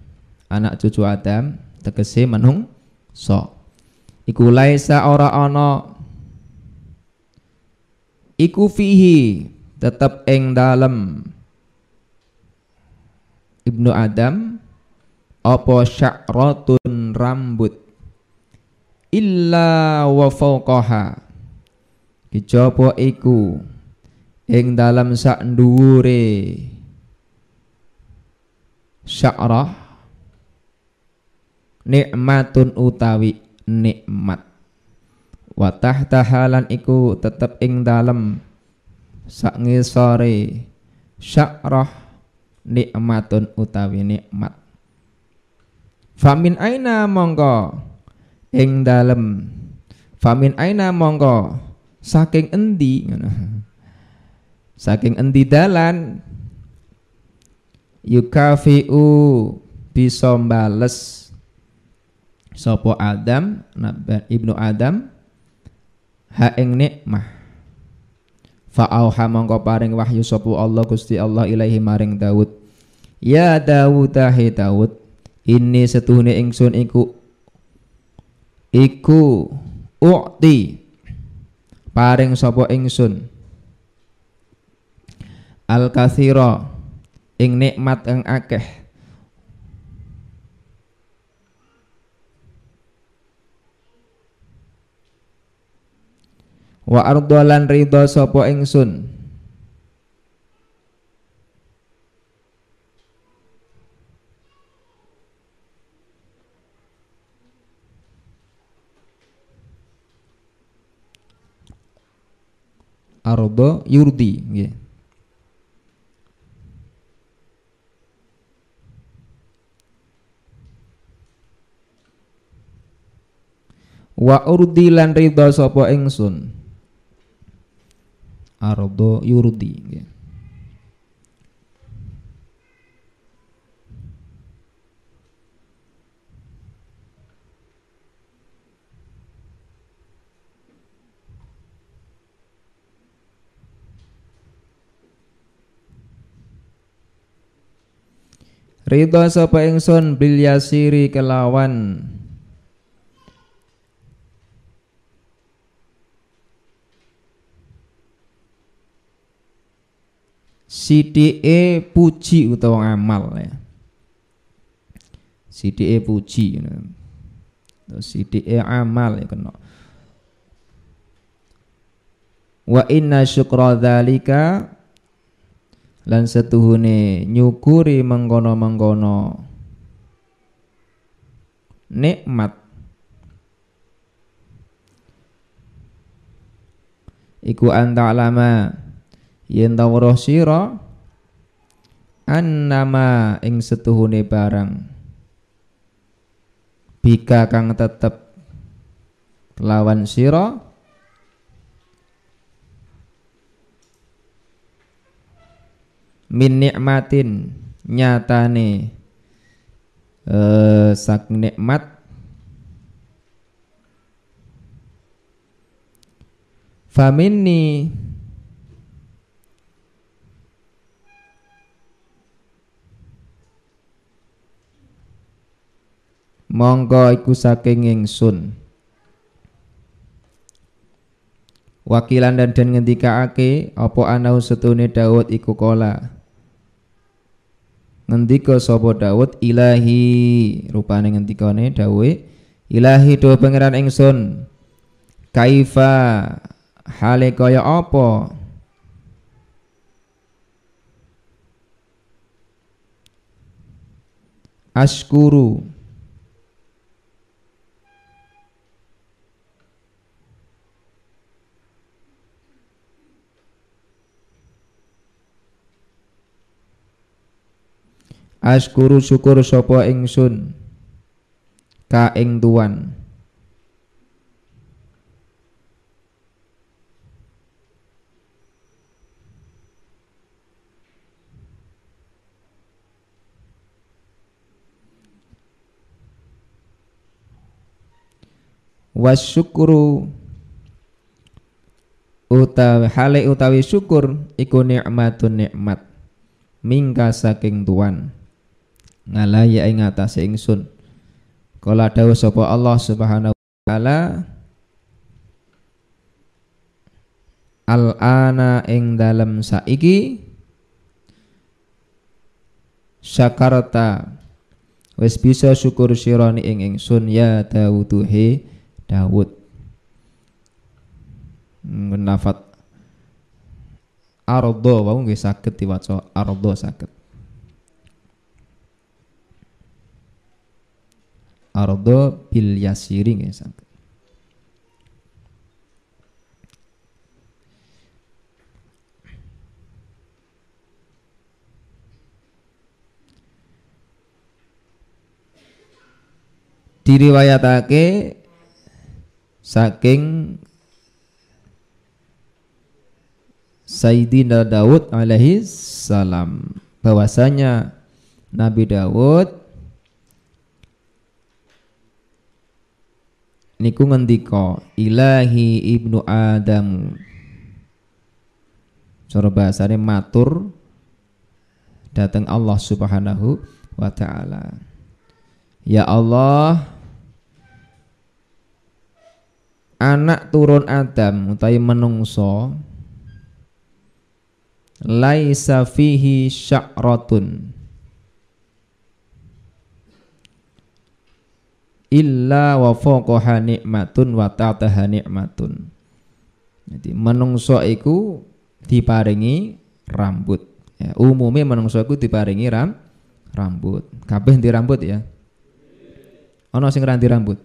anak cucu Adam, tegese manungsa iku laisa ora ana iku fihi tetap ing dalem ibnu Adam apa sya'ratun rambut illa wa fawqaha kejaba iku ing dalem sak nduwure sya'rah nikmatun utawi nikmat wa tahtahalan iku tetep ing dalem sak ngisore sya'rah nikmatun utawi nikmat. Famin aina mongko ing dalem, famin aina mongko saking endi saking endi dalan yukafi'u bisa mbales sapa Adam ibnu Adam ha ing nikmah. Fa'auha mongko paring wahyu sapa Allah Gusti Allah ilaihi maring Daud, ya Daud he Daud Ini setuhune ingsun iku u'ti paring sapa ingsun al katsira ing nikmat ing akeh wa ardolan ridha sapa ingsun ardo yurdi nggih. Wa urdi lan ridha sapa ingsun ardo yurdi nggih. Ridha sapa ingsun bil yasiri kelawan sithike puji utawa amal ya. Sithike puji terus sithike amal ya kena. Wa inna syukra dzalika lan setuhune nyukuri mengkono-mengkono nikmat iku anta alama yen ta weruh sira annama ing setuhune barang bika kang tetep kelawan sira min nikmatin nyatane sak nikmat faminni monggo iku saking ingsun wakilan dan ngendikaake apa anau setune Daud iku kola ngendika sapa Daud ilahi rupane ngendikane dawe ilahi do pangeran ingsun kaifa hale kaya apa askuru askuru syukur sapa ingsun ka ing tuan wasyukuru utawi hale utawi syukur iku nikmatun nikmat mingka saking tuan ngalaya ing atase ingsun kala dawuh sapa Allah Subhanahu wa taala al ana ing dalem saiki syakarta wis bisa syukur sirani ing ingsun ya Dauduhe Daud nafat ardo wau nggih saged diwaca ardo saged ardo bil yasiri nggih saged diriwayatake saking Sayyidina Daud alaihi salam bahwasanya Nabi Daud niku ngendika ilahi ibnu Adam cara bahasane matur dateng Allah Subhanahu wa taala Ya Allah, anak turun Adam utawi menungso laisa fihi sya'ratun illa wa fawqaha nikmatun wa ta'taha nikmatun. Jadi menungso iku diparingi rambut. Ya, umumnya menungso iku diparingi rambut. Kabeh di rambut ya. Ana sing ra di rambut.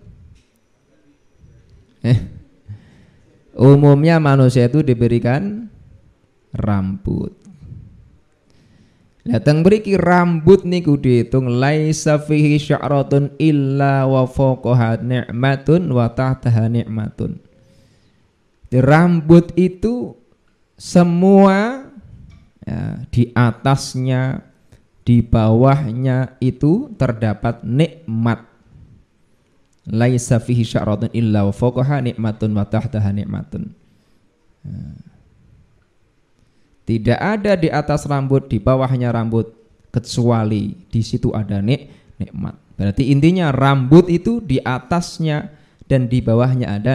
Umumnya manusia itu diberikan rambut. Datang beriki rambut niku dihitung laisa fihi sya'ratun illa wa fawqaha ni'matun wa tahtaha ni'matun. Di rambut itu semua ya, di atasnya, di bawahnya itu terdapat nikmat. Laisa fihi sya'ratun illa wa fawqaha ni'matun wa tahtaha ni'matun. Tidak ada di atas rambut, di bawahnya rambut, kecuali di situ ada nikmat. Berarti intinya rambut itu di atasnya dan di bawahnya ada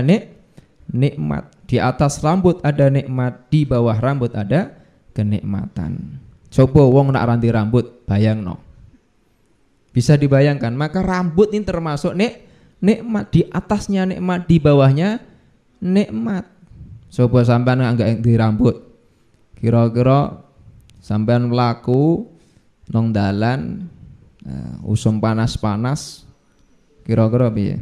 nikmat. Di atas rambut ada nikmat, di bawah rambut ada kenikmatan. Coba wong nak ranti rambut, bayangno. Bisa dibayangkan, maka rambut ini termasuk nikmat. Di atasnya nikmat, di bawahnya nikmat. Coba sampean enggak di rambut, kira-kira sampean mlaku nang dalan usum panas-panas, kira-kira piye?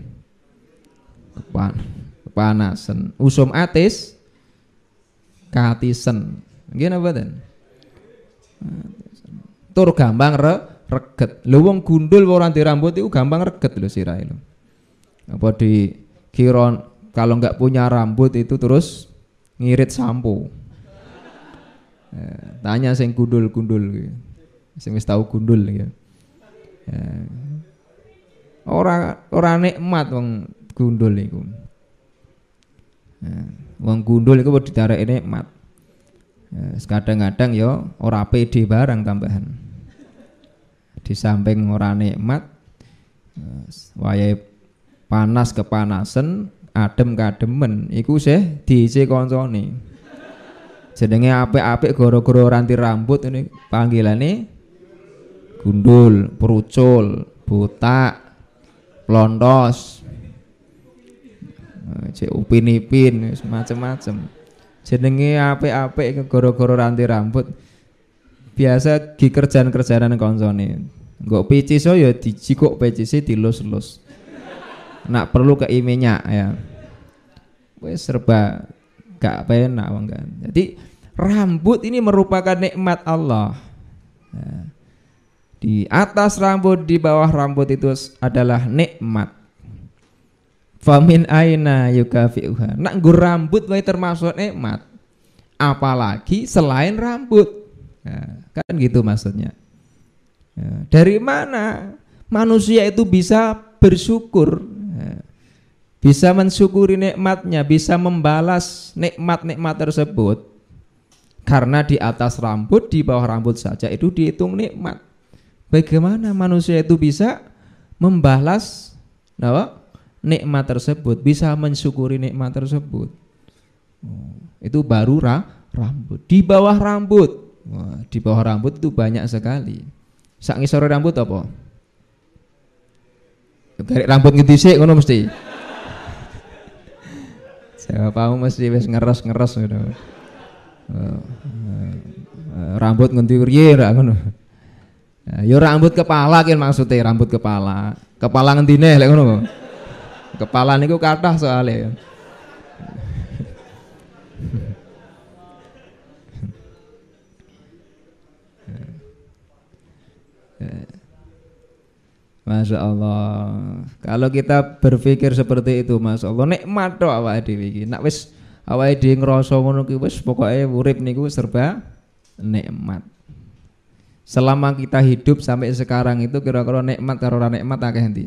Kepanasan. Usum atis katisen. Nggih napa ten? Tur gampang reget. Lho wong gundul ora di rambut itu gampang reget lho sirahe lho. Apa dikira kalau enggak punya rambut itu terus ngirit sampo. Tanya sing gundul-gundul sing wis tau gundul ya. Ora nikmat wong gundul iku. Wong gundul iku ditarik nikmat. Kadang-kadang ya ora pede barang tambahan. Di samping ora nikmat, wayahe panas kepanasan, adem kademen iku sih diisi kancane. Jenenge apik-apik gara-gara ranti rambut ini panggilane gundul, perucul, botak, plontos, cek upin-ipin, macam-macam. Jenenge apik-apik gara-gara ranti rambut. Biasa gi kerjaan-kerjaan kancane. Nggo picis ya dijikuk picise dilus-lus. Nak perlu kei minyak ya. Wis serba gak penak wong kan. Jadi rambut ini merupakan nikmat Allah. Ya. Di atas rambut, di bawah rambut itu adalah nikmat. Famin aina yukafi'uha. Nak nggo rambut wae termasuk nikmat. Apalagi selain rambut. Ya, kan gitu maksudnya. Ya, dari mana manusia itu bisa bersyukur? Ya, bisa mensyukuri nikmatnya, bisa membalas nikmat-nikmat tersebut. Karena di atas rambut, di bawah rambut saja itu dihitung nikmat. Bagaimana manusia itu bisa membalas nikmat tersebut, bisa mensyukuri nikmat tersebut? Itu baru rambut. Di bawah rambut, di bawah rambut itu banyak sekali. Sak ngisor rambut apa? Garik rambut ngedhisik ngono mesti. Siapa mesti wis ngeres-ngeres gitu. Rambut ngendi riye ra ngono. Ya rambut kepala kan maksudnya rambut kepala. Kepala ngendine lek ngono. Kepala niku kathah soalnya. Masya Allah. Kalau kita berpikir seperti itu, Masya Allah, nikmat tok awake dhewe iki. Nek wis awake dhewe ngrasa ngono ki wis pokoke urip niku serba nikmat. Selama kita hidup sampai sekarang itu kira-kira nikmat karo ora nikmat akeh endi?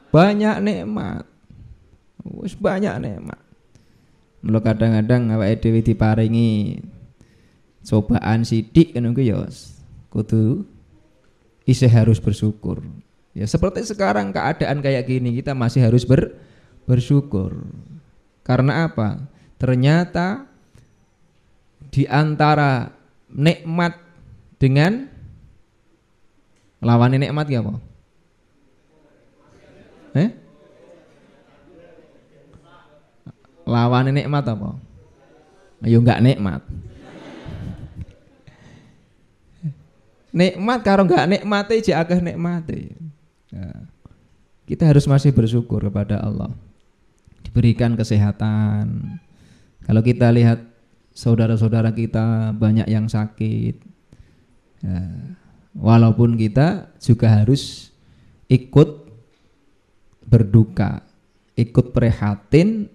Banyak nikmat. Wis banyak nikmat. Mula kadang-kadang awake dhewe diparingi cobaan sithik ngono ku ya kudu isih harus bersyukur. Ya seperti sekarang keadaan kayak gini kita masih harus bersyukur. Karena apa? Ternyata di antara nikmat dengan lawannya nikmat ya apa? Lawannya nikmat apa? Ayo enggak nikmat. Nikmat karo enggak nikmate jek akeh nikmate. Ya. Kita harus masih bersyukur kepada Allah. Diberikan kesehatan. Kalau kita lihat saudara-saudara kita banyak yang sakit. Ya. Walaupun kita juga harus ikut berduka, ikut prihatin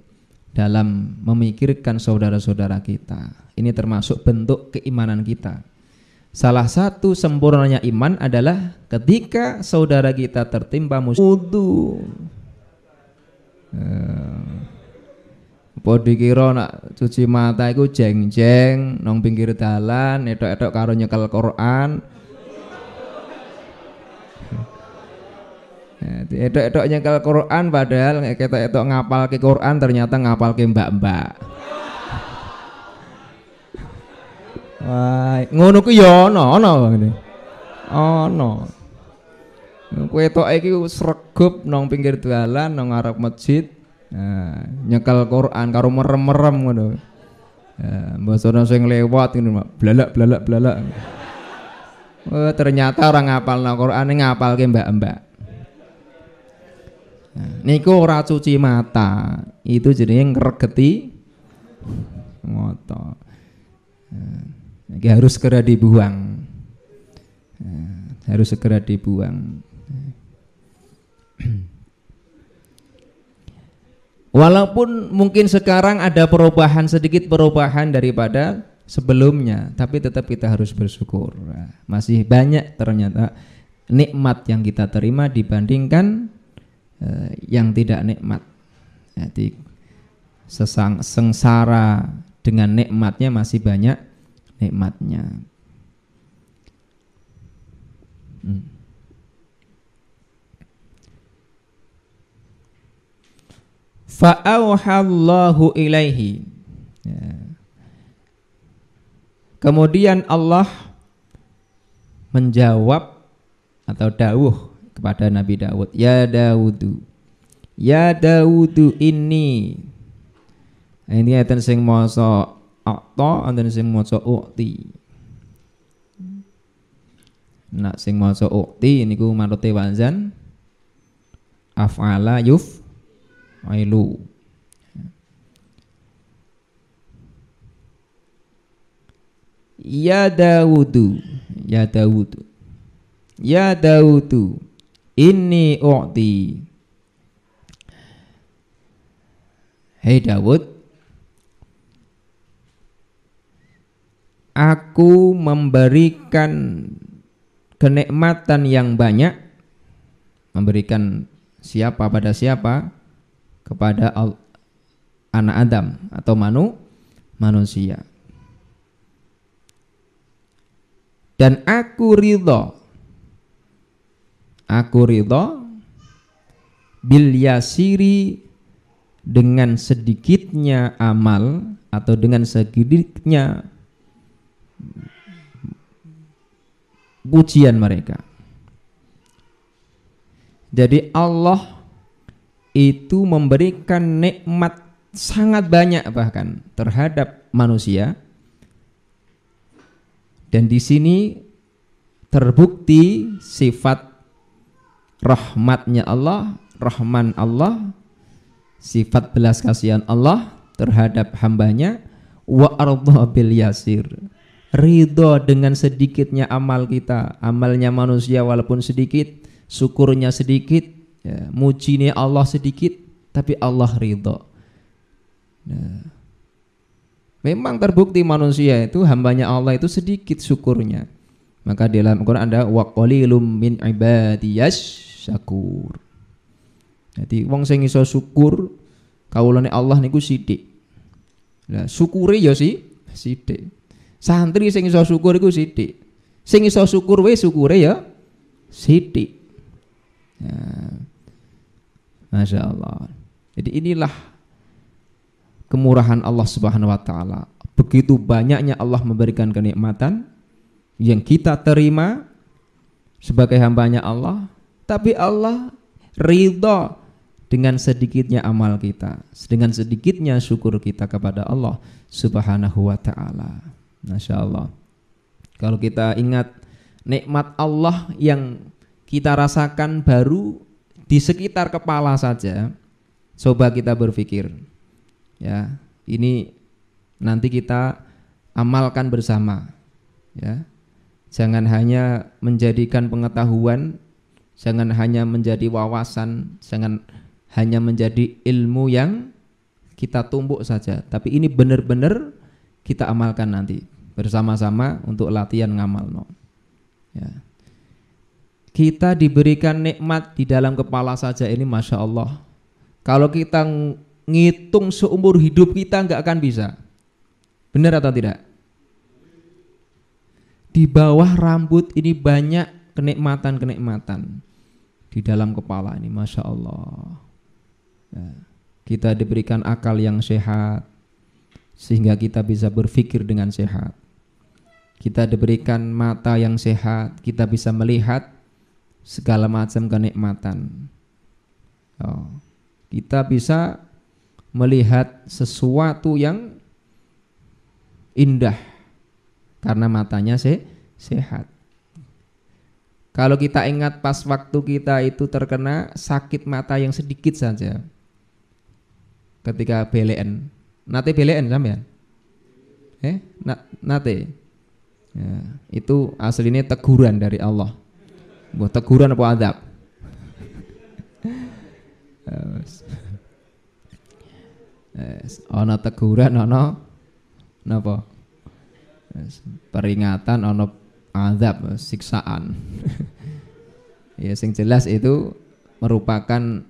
dalam memikirkan saudara-saudara kita. Ini termasuk bentuk keimanan kita. Salah satu sempurnanya iman adalah ketika saudara kita tertimpa musibah wudu. Apa dikira nak cuci mata iku jeng-jeng nang pinggir dalan, etok-etok karo nyekel Quran. Etok-etok nyekel Quran padahal ketok-etok ngapal ke Quran ternyata ngapal ke mbak-mbak. Wah, ngono ku ya ana ngene. Ana. Kowe etoke iki sregep nang pinggir dalan nang ngarep masjid. Nah, nyekel Quran karo merem-merem ngono. Mbasane sing lewat ngono, blalak. Oh, ternyata orang ngapalna Quran ngapalke mbak-mbak. Nah, niku ora cuci mata, itu jenenge ngregeti mata. Nah, harus segera dibuang. Nah, harus segera dibuang. Walaupun mungkin sekarang ada sedikit perubahan daripada sebelumnya, tapi tetap kita harus bersyukur. Nah, masih banyak ternyata nikmat yang kita terima dibandingkan yang tidak nikmat. Jadi sengsara dengan nikmatnya masih banyak nikmatnya. Fa'auhallahu ilaihi. Ya. Kemudian Allah menjawab atau dawuh kepada Nabi Daud, ya Daudu ini. Ini ayat sing maca akta, ayat sing maca ukti. Nak sing maca ukti niku manute wazan af'ala yuf'ilu. Ya Daudu inni u'ti. Hei Daud, aku memberikan kenikmatan yang banyak. Memberikan siapa pada siapa? Kepada anak Adam atau manusia. Dan aku ridho bil yasiri, dengan sedikitnya amal atau dengan sedikitnya pujian mereka. Jadi Allah itu memberikan nikmat sangat banyak bahkan terhadap manusia. Dan di sini terbukti sifat rahmatnya Allah, Rahman Allah, sifat belas kasihan Allah terhadap hambanya. Wa ardha bil yasir, ridho dengan sedikitnya amal kita. Amalnya manusia walaupun sedikit, syukurnya sedikit, ya, mujinya Allah sedikit, tapi Allah ridho. Nah, memang terbukti manusia itu, hambanya Allah itu sedikit syukurnya. Maka di dalam Al-Quran ada wa qalilum min ibadiyas syakur. Jadi wong sing iso syukur kawulane Allah niku sithik. Lah syukure ya sithik. Santri sing iso syukur iku sithik. Sing iso syukur wae syukure ya sithik. Ya. Masya Allah. Jadi inilah kemurahan Allah Subhanahu wa taala. Begitu banyaknya Allah memberikan kenikmatan yang kita terima sebagai hambanya Allah, tapi Allah ridha dengan sedikitnya amal kita, dengan sedikitnya syukur kita kepada Allah Subhanahu wa taala. Masya Allah. Kalau kita ingat nikmat Allah yang kita rasakan baru di sekitar kepala saja, coba kita berpikir, ya, ini nanti kita amalkan bersama, ya. Jangan hanya menjadikan pengetahuan, jangan hanya menjadi wawasan, jangan hanya menjadi ilmu yang kita tumbuk saja, tapi ini benar-benar kita amalkan nanti bersama-sama untuk latihan ngamal, no. Ya. Kita diberikan nikmat di dalam kepala saja ini, Masya Allah. Kalau kita ngitung seumur hidup kita nggak akan bisa. Benar atau tidak? Di bawah rambut ini banyak kenikmatan-kenikmatan di dalam kepala ini, Masya Allah. Ya. Kita diberikan akal yang sehat sehingga kita bisa berpikir dengan sehat. Kita diberikan mata yang sehat, kita bisa melihat segala macam kenikmatan. Oh, kita bisa melihat sesuatu yang indah karena matanya sehat. Kalau kita ingat pas waktu kita itu terkena sakit mata yang sedikit saja, ketika BLN, nate BLN sampean? Nate. Ya, itu aslinya teguran dari Allah. Buat teguran apa adab? Ono teguran, ono napa? Peringatan, ono azab, siksaan. Ya, sing jelas itu merupakan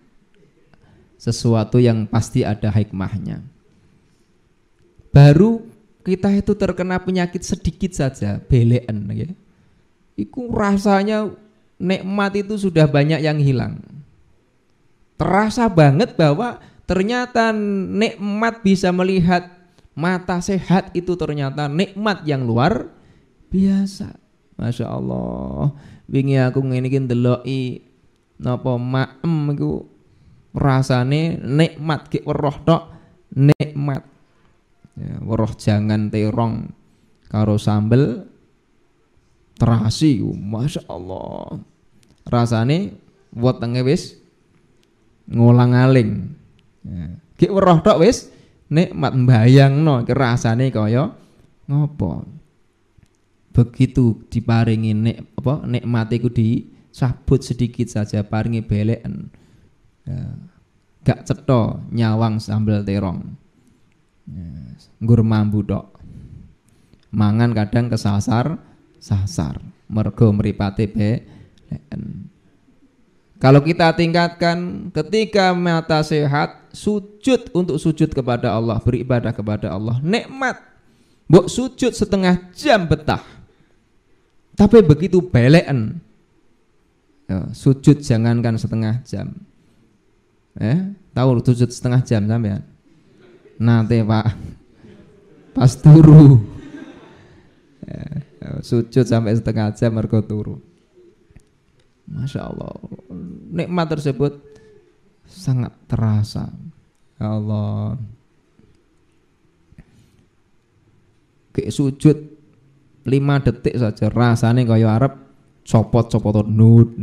sesuatu yang pasti ada hikmahnya. Baru kita itu terkena penyakit sedikit saja, BLN, ya. Iku rasanya nikmat itu sudah banyak yang hilang. Terasa banget bahwa ternyata nikmat bisa melihat mata sehat itu ternyata nikmat yang luar biasa. Masya Allah. Wingi aku ngene iki ndeloki napa maem iku rasane nikmat, ki weruh tok nikmat. Ya, weruh jangan terong karo sambel terasi, Masya Allah. Rasane wetenge wis ngolang-aling. Ya. Ki weruh tok wis nikmat, mbayangno iki rasane kaya ngopo. Begitu diparingi nikmat iku disabut sedikit saja, paringi beleken. Ya. Gak cetha nyawang sambel terong. Nggur mambu tok. Mangan kadang kesasar mergo mripate BLN. Kalau kita tingkatkan ketika mata sehat, sujud untuk sujud kepada Allah, beribadah kepada Allah, nikmat. Mbok sujud setengah jam betah. Tapi begitu BLN, ya, sujud jangankan setengah jam. Tahu sujud setengah jam sampean? Nate Pak, pas turu, ya, sujud sampai setengah jam mergo turu. Masya Allah, nikmat tersebut sangat terasa. Ya Allah, kayak sujud 5 detik saja rasane kaya arep copot-copot nut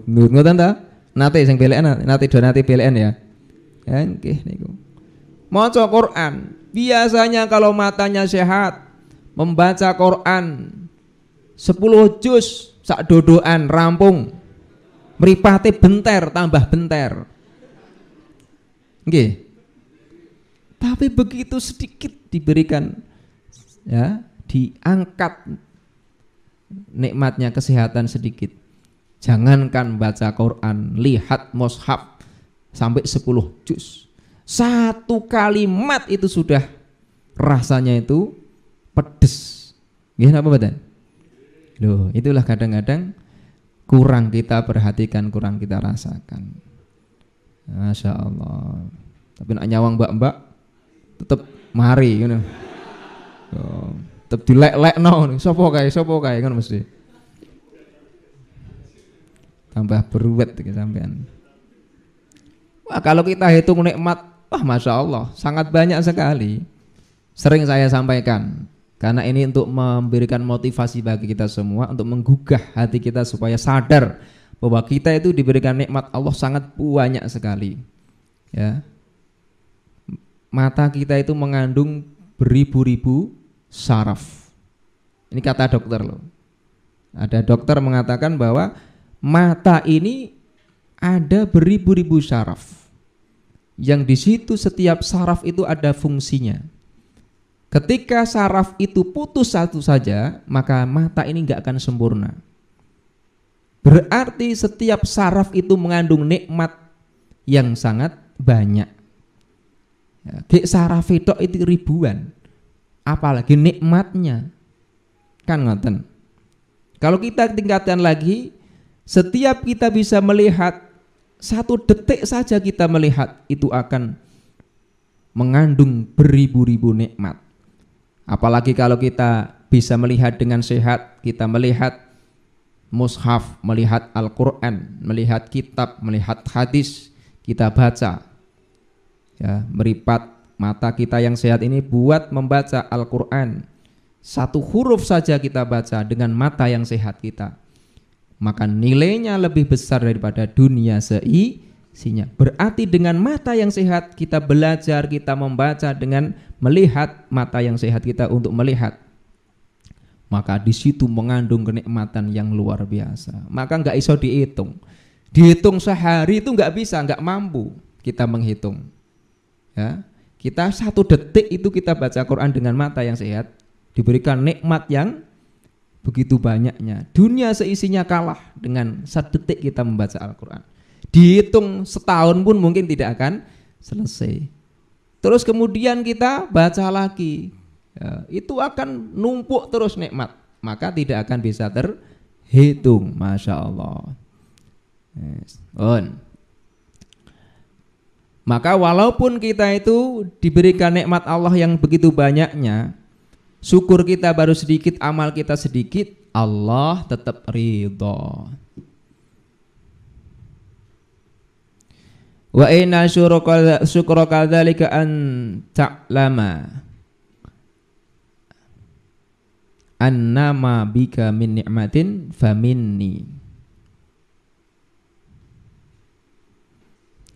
ngoten ta? Nate sing BLN, nate BLN ya. Ya nggih niku. Maca Quran, biasanya kalau matanya sehat, membaca Quran 10 juz sak dodoan rampung. Mripate benter tambah benter. Nggih. Tapi begitu sedikit diberikan, ya, diangkat nikmatnya kesehatan sedikit. Jangankan baca Quran, lihat mushaf sampai 10 juz. 1 kalimat itu sudah rasanya itu pedes. Nggih napa mboten? Loh, itulah kadang-kadang kurang kita perhatikan, kurang kita rasakan. Masya Allah. Tapi nak nyawang mbak-mbak tetep mari gitu. Tetep dilek-lekno, sopo kae kan mesti. Tambah beruwet iki sampean. Wah, kalau kita hitung nikmat, wah Masya Allah, sangat banyak sekali. Sering saya sampaikan, karena ini untuk memberikan motivasi bagi kita semua, untuk menggugah hati kita supaya sadar bahwa kita itu diberikan nikmat Allah sangat banyak sekali. Ya, mata kita itu mengandung beribu-ribu syaraf. Ini kata dokter loh. Ada dokter mengatakan bahwa mata ini ada beribu-ribu syaraf, yang di situ setiap syaraf itu ada fungsinya. Ketika saraf itu putus satu saja, maka mata ini nggak akan sempurna. Berarti setiap saraf itu mengandung nikmat yang sangat banyak. Ya, saraf itu ribuan, apalagi nikmatnya, kan ngoten. Kalau kita tingkatkan lagi, setiap kita bisa melihat, 1 detik saja kita melihat itu akan mengandung beribu-ribu nikmat. Apalagi kalau kita bisa melihat dengan sehat, kita melihat mushaf, melihat Al-Quran, melihat kitab, melihat hadis, kita baca. Ya, meripat mata kita yang sehat ini buat membaca Al-Quran. 1 huruf saja kita baca dengan mata yang sehat kita, maka nilainya lebih besar daripada dunia seisinya. Berarti dengan mata yang sehat kita belajar, kita membaca dengan melihat mata yang sehat kita untuk melihat, maka di situ mengandung kenikmatan yang luar biasa. Maka nggak iso dihitung sehari itu nggak bisa, nggak mampu kita menghitung. Ya, kita 1 detik itu kita baca Quran dengan mata yang sehat, diberikan nikmat yang begitu banyaknya. Dunia seisinya kalah dengan 1 detik kita membaca Al-Quran. Dihitung setahun pun mungkin tidak akan selesai. Terus kemudian kita baca lagi, ya, itu akan numpuk terus nikmat, maka tidak akan bisa terhitung. Masya Allah. Yes. Maka walaupun kita itu diberikan nikmat Allah yang begitu banyaknya, syukur kita baru sedikit, amal kita sedikit, Allah tetap ridho. Wa inna syukraka dzalika an ta'lama annama bika min ni'matin faminni.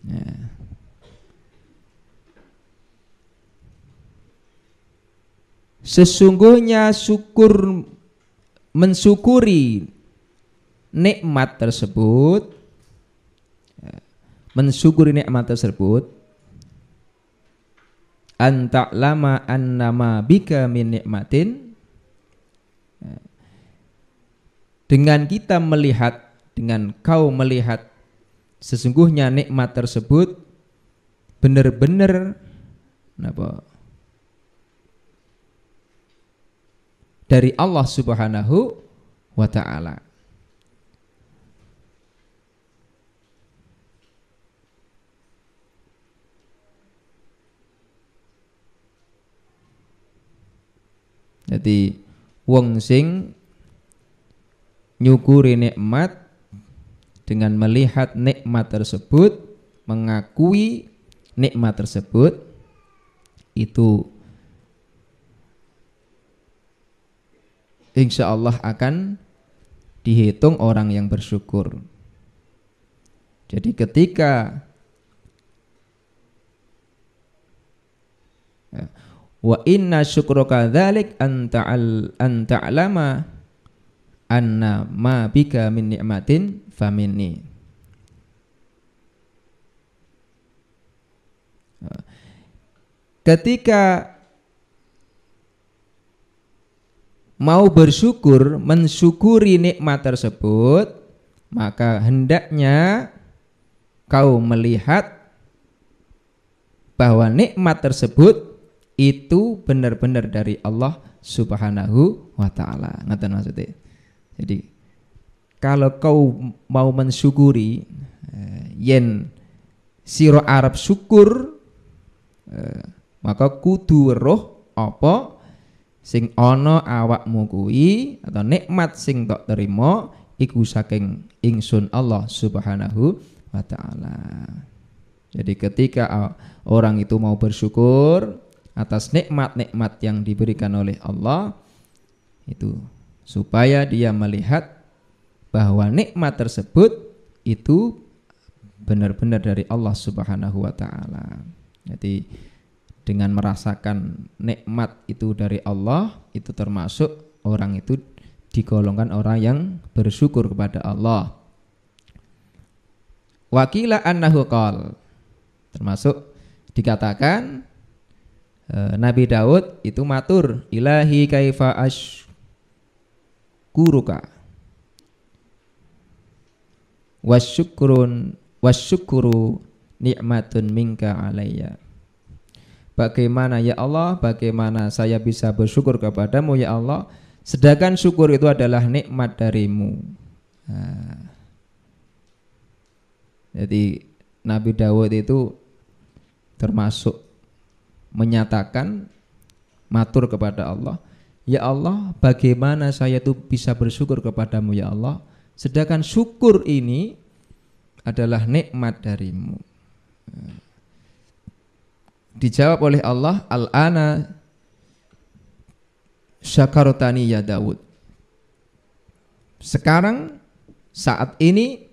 Ya. Sesungguhnya mensyukuri nikmat tersebut, anta'lama annama bika min nikmatin, dengan kita melihat, dengan kau melihat sesungguhnya nikmat tersebut benar-benar dari Allah Subhanahu wa ta'ala. Jadi wong sing nyukuri nikmat dengan melihat nikmat tersebut, mengakui nikmat tersebut, itu insya Allah akan dihitung orang yang bersyukur. Jadi ketika wa inna syukraka dzalik an ta'lama anna ma bika min ni'matin faminni. Ketika mau bersyukur, mensyukuri nikmat tersebut, maka hendaknya kau melihat bahwa nikmat tersebut itu benar-benar dari Allah Subhanahu wa ta'ala. Ngaten maksudnya. Jadi kalau kau mau mensyukuri yen sira arep syukur maka kudu weruh apa sing ana awakmu kuwi atau nikmat sing tok terima iku saking ingsun Allah Subhanahu wa taala. Jadi ketika orang itu mau bersyukur atas nikmat-nikmat yang diberikan oleh Allah itu supaya dia melihat bahwa nikmat tersebut itu benar-benar dari Allah Subhanahu wa taala. Jadi dengan merasakan nikmat itu dari Allah itu termasuk orang itu digolongkan orang yang bersyukur kepada Allah. Wakila annahu qol, termasuk dikatakan Nabi Daud itu matur, ilahi kaifa ashkuruka wasyukuru ni'matun minka alayya. Bagaimana ya Allah, bagaimana saya bisa bersyukur kepadamu ya Allah, sedangkan syukur itu adalah nikmat darimu. Jadi Nabi Daud itu termasuk menyatakan matur kepada Allah, ya Allah, bagaimana saya itu bisa bersyukur kepadamu ya Allah, sedangkan syukur ini adalah nikmat darimu. Dijawab oleh Allah, al-ana syakartani ya Daud. Sekarang saat ini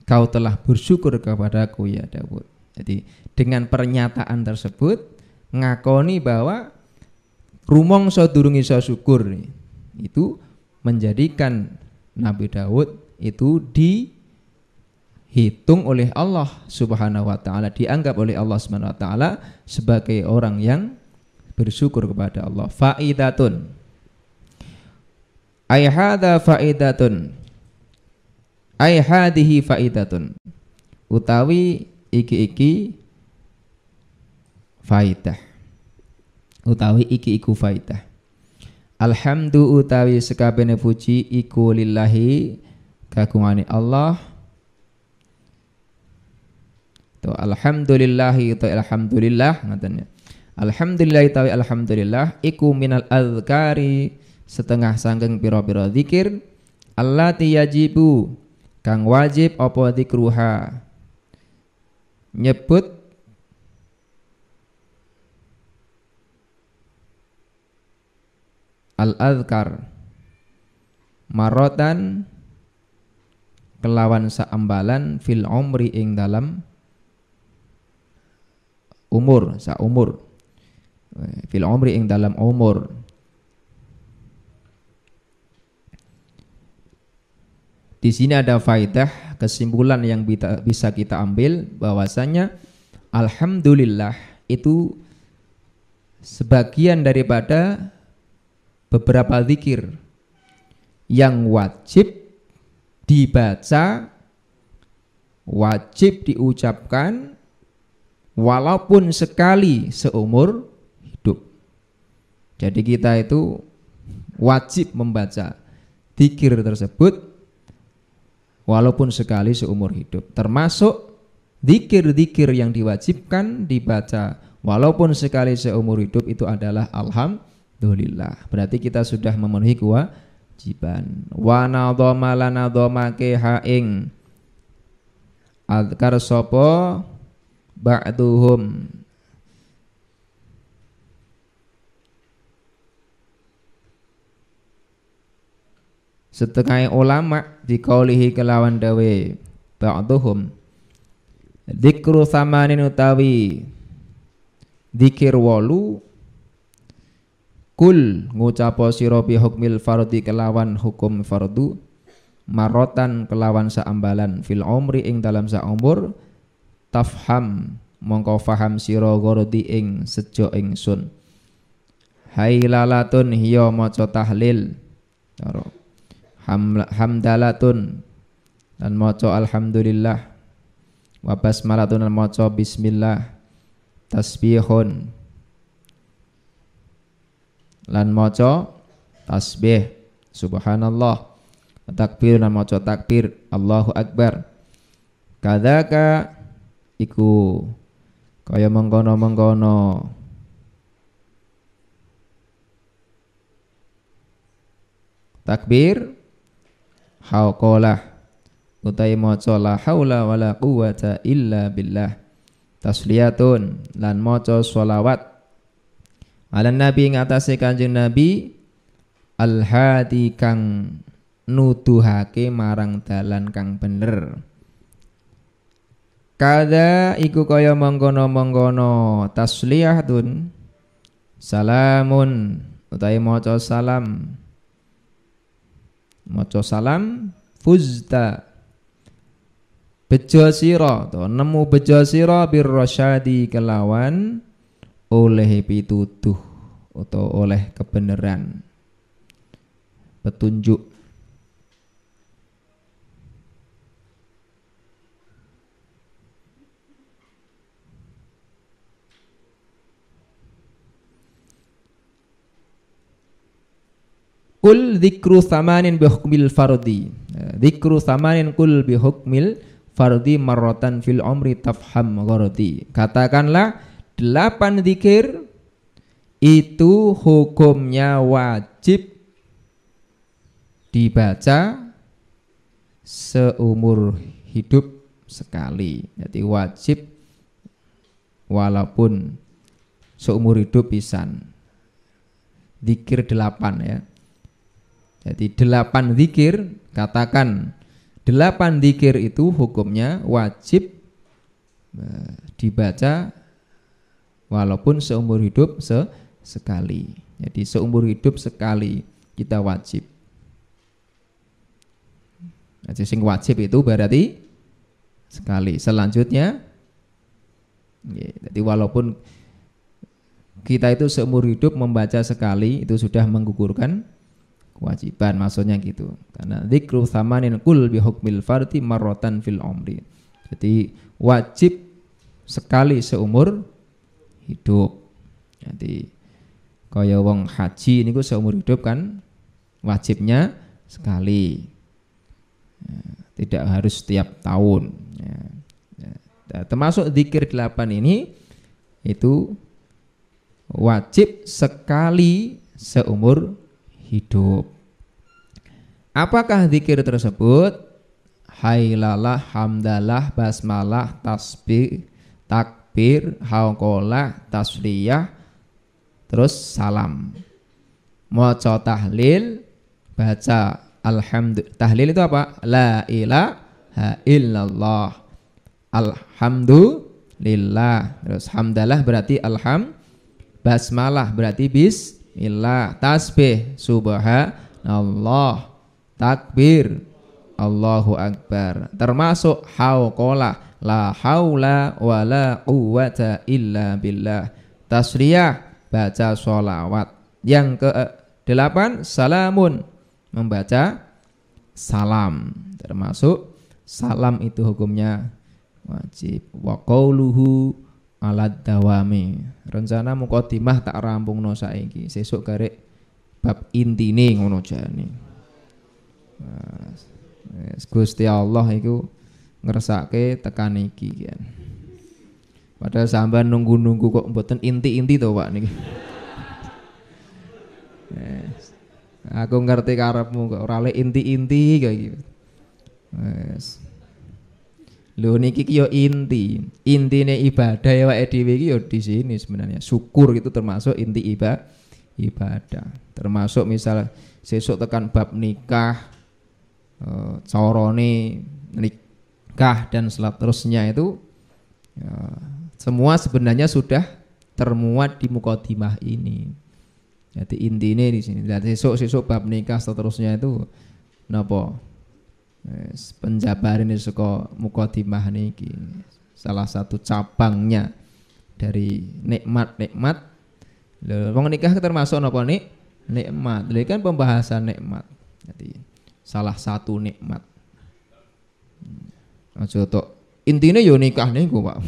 kau telah bersyukur kepadaku ya Daud. Jadi dengan pernyataan tersebut ngakoni bahwa rumangsa durung iso syukur itu menjadikan Nabi Daud itu dihitung oleh Allah Subhanahu wa taala, dianggap oleh Allah Subhanahu wa taala sebagai orang yang bersyukur kepada Allah. Faidatun ay hadza faidatun ay hadhihi faidatun, utawi iki faidah, utawi iki iku faidah. Alhamdu utawi sekabehane puji iku lillahi kagungane Allah. To alhamdulillahi to alhamdulillah ngaten ya. Alhamdulillah utawi alhamdulillah iku minal azkari setengah sangking pira-pira zikir allati yajibu kang wajib apa zikruha, nyebut al-azkar marotan kelawan saambalan fil umri ing dalam umur, saumur, fil umri ing dalam umur. Di sini ada faidah, kesimpulan yang bisa kita ambil bahwasanya alhamdulillah itu sebagian daripada beberapa zikir yang wajib dibaca, wajib diucapkan walaupun sekali seumur hidup. Jadi kita itu wajib membaca zikir tersebut walaupun sekali seumur hidup. Termasuk zikir-zikir yang diwajibkan dibaca walaupun sekali seumur hidup itu adalah alhamdulillah. Berarti kita sudah memenuhi kewajiban. Wa nadhama lanadhamake haing azkar sapa ba'duhum setengah ulama dikaulihi kelawan dawe ba'duhum dzikru samanin utawi dzikir 8 kul ngucapo sira bi hukmil fardhi kelawan hukum fardu marotan kelawan saambalan fil umri ing dalam saumur tafham mongko faham sira ghardi ing sejo ingsun hailalatun hiya maca tahlil hamdalatun dan maca alhamdulillah wa basmalatun dan maca bismillah tasbihun lan maca tasbih subhanallah takbir lan maca takbir Allahu Akbar. Kadzaka iku kaya mengkono-mengkono. Takbir hauqalah utai maca la haula wala quwata illa billah. Tasliyatun lan maca sholawat ala nabi ngatasi Kanjeng Nabi al-hadi kang nuduhake marang dalan kang bener. Kada iku kaya mengkono-mengkono tasliyatun salamun utawi maca salam. Maca salam fuzta bejo sira to nemu bejo sira birrasyadi kelawan oleh pituduh atau oleh kebenaran petunjuk. Kul dzikru tsamanin bihukmil fardi. Dzikru tsamanin kul bihukmil fardi marratan fil umri tafham ghardi. Katakanlah 8 zikir itu hukumnya wajib dibaca seumur hidup sekali. Jadi wajib walaupun seumur hidup pisan. Zikir 8 ya. Jadi 8 zikir, katakan 8 zikir itu hukumnya wajib dibaca walaupun seumur hidup sekali. Jadi seumur hidup sekali kita wajib. Jadi sing wajib itu berarti sekali. Selanjutnya, jadi walaupun kita itu seumur hidup membaca sekali itu sudah menggugurkan kewajiban, maksudnya gitu. Karena dzikru tsamanin kul bihukmil fardi marratan fil umri. Jadi wajib sekali seumur hidup. Jadi kaya wong haji niku seumur hidup kan wajibnya sekali. Tidak harus setiap tahun. Termasuk zikir 8 ini itu wajib sekali seumur hidup. Apakah zikir tersebut? Hailalah, hamdalah, basmalah, tasbih, takbir, hauqalah, tasliyah, terus salam. Maca tahlil, baca alhamdulillah. Tahlil itu apa? La ilaha illallah. Alhamdulillah. Terus hamdalah berarti alham. Basmalah berarti bismillah. Tasbih subhanallah. Takbir Allahu Akbar. Termasuk hauqalah la haula wala quwata illa billah. Tasliyah baca sholawat. Yang ke-8 salamun membaca salam. Termasuk salam itu hukumnya wajib. Wa qauluhu alad dawami. Rencana mukadimah tak rampungno saiki. Sesuk garek bab intine ngono jane. Gusti Allah iku ngersake tekan iki kan. Padahal sampean nunggu-nunggu kok mboten inti-inti to Pak niki. Aku ngerti karepmu kok ora le inti-inti kaya iki. Lho niki ki yo inti. Intine ibadah ya awake dhewe iki yo di sini sebenarnya. Syukur itu termasuk inti ibadah. Termasuk misal sesuk tekan bab nikah, carane nikah dan seterusnya itu semua sebenarnya sudah termuat di mukadimah ini. Jadi intinya di sini. Dan sesuk bab nikah seterusnya itu napa? Penjabaran saka mukadimah niki. Salah satu cabangnya dari nikmat-nikmat. Lho wong nikah termasuk napa nikmat. Lha kan pembahasan nikmat. Jadi salah satu nikmat. Aja tok intine yo nikah niku, Pak.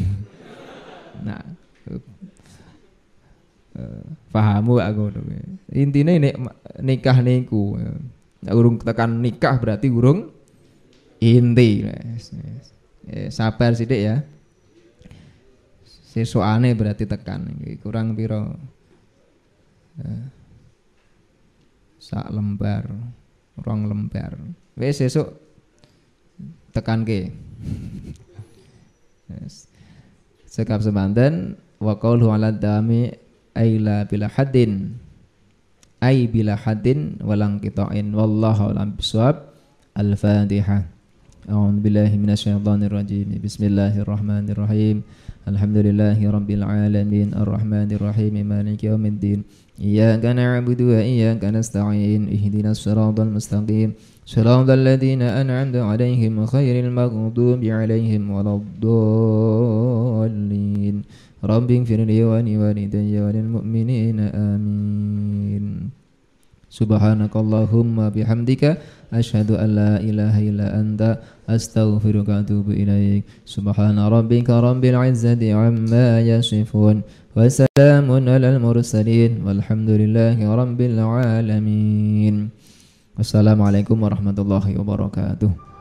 Nah, pahamu aku intine nikah niku. Nek urung tekan nikah berarti urung inti. Sabar sithik ya. Sesukane berarti tekan. Kurang piro? Sak lembar, rong lembar. Wis sesuk tekanke. Sekap semanten wa qaulu ala dami aila bila haddin ay bila haddin walang qita'in wallahu a'lam bishawab. Al-Fatihah. A'udzu billahi minasyaitonir rajim. Bismillahirrahmanirrahim. Alhamdulillahi rabbil alamin arrahmanir rahim maliki yaumiddin. Iyyaka na'budu wa iyyaka nasta'in ihdinas siratal mustaqim siratal ladzina an'amta 'alaihim ghairil maghdubi 'alaihim waladdallin. Rabbighfir li wa liwalidayya wa lil mu'minina amin. Subhanakallahumma bihamdika asyhadu an la ilaha illa anta astaghfiruka wa atubu ilaik. Subhana rabbika rabbil izzati amma yasifun wa salamun alal mursalin walhamdulillahi rabbil alamin. Wassalamualaikum warahmatullahi wabarakatuh.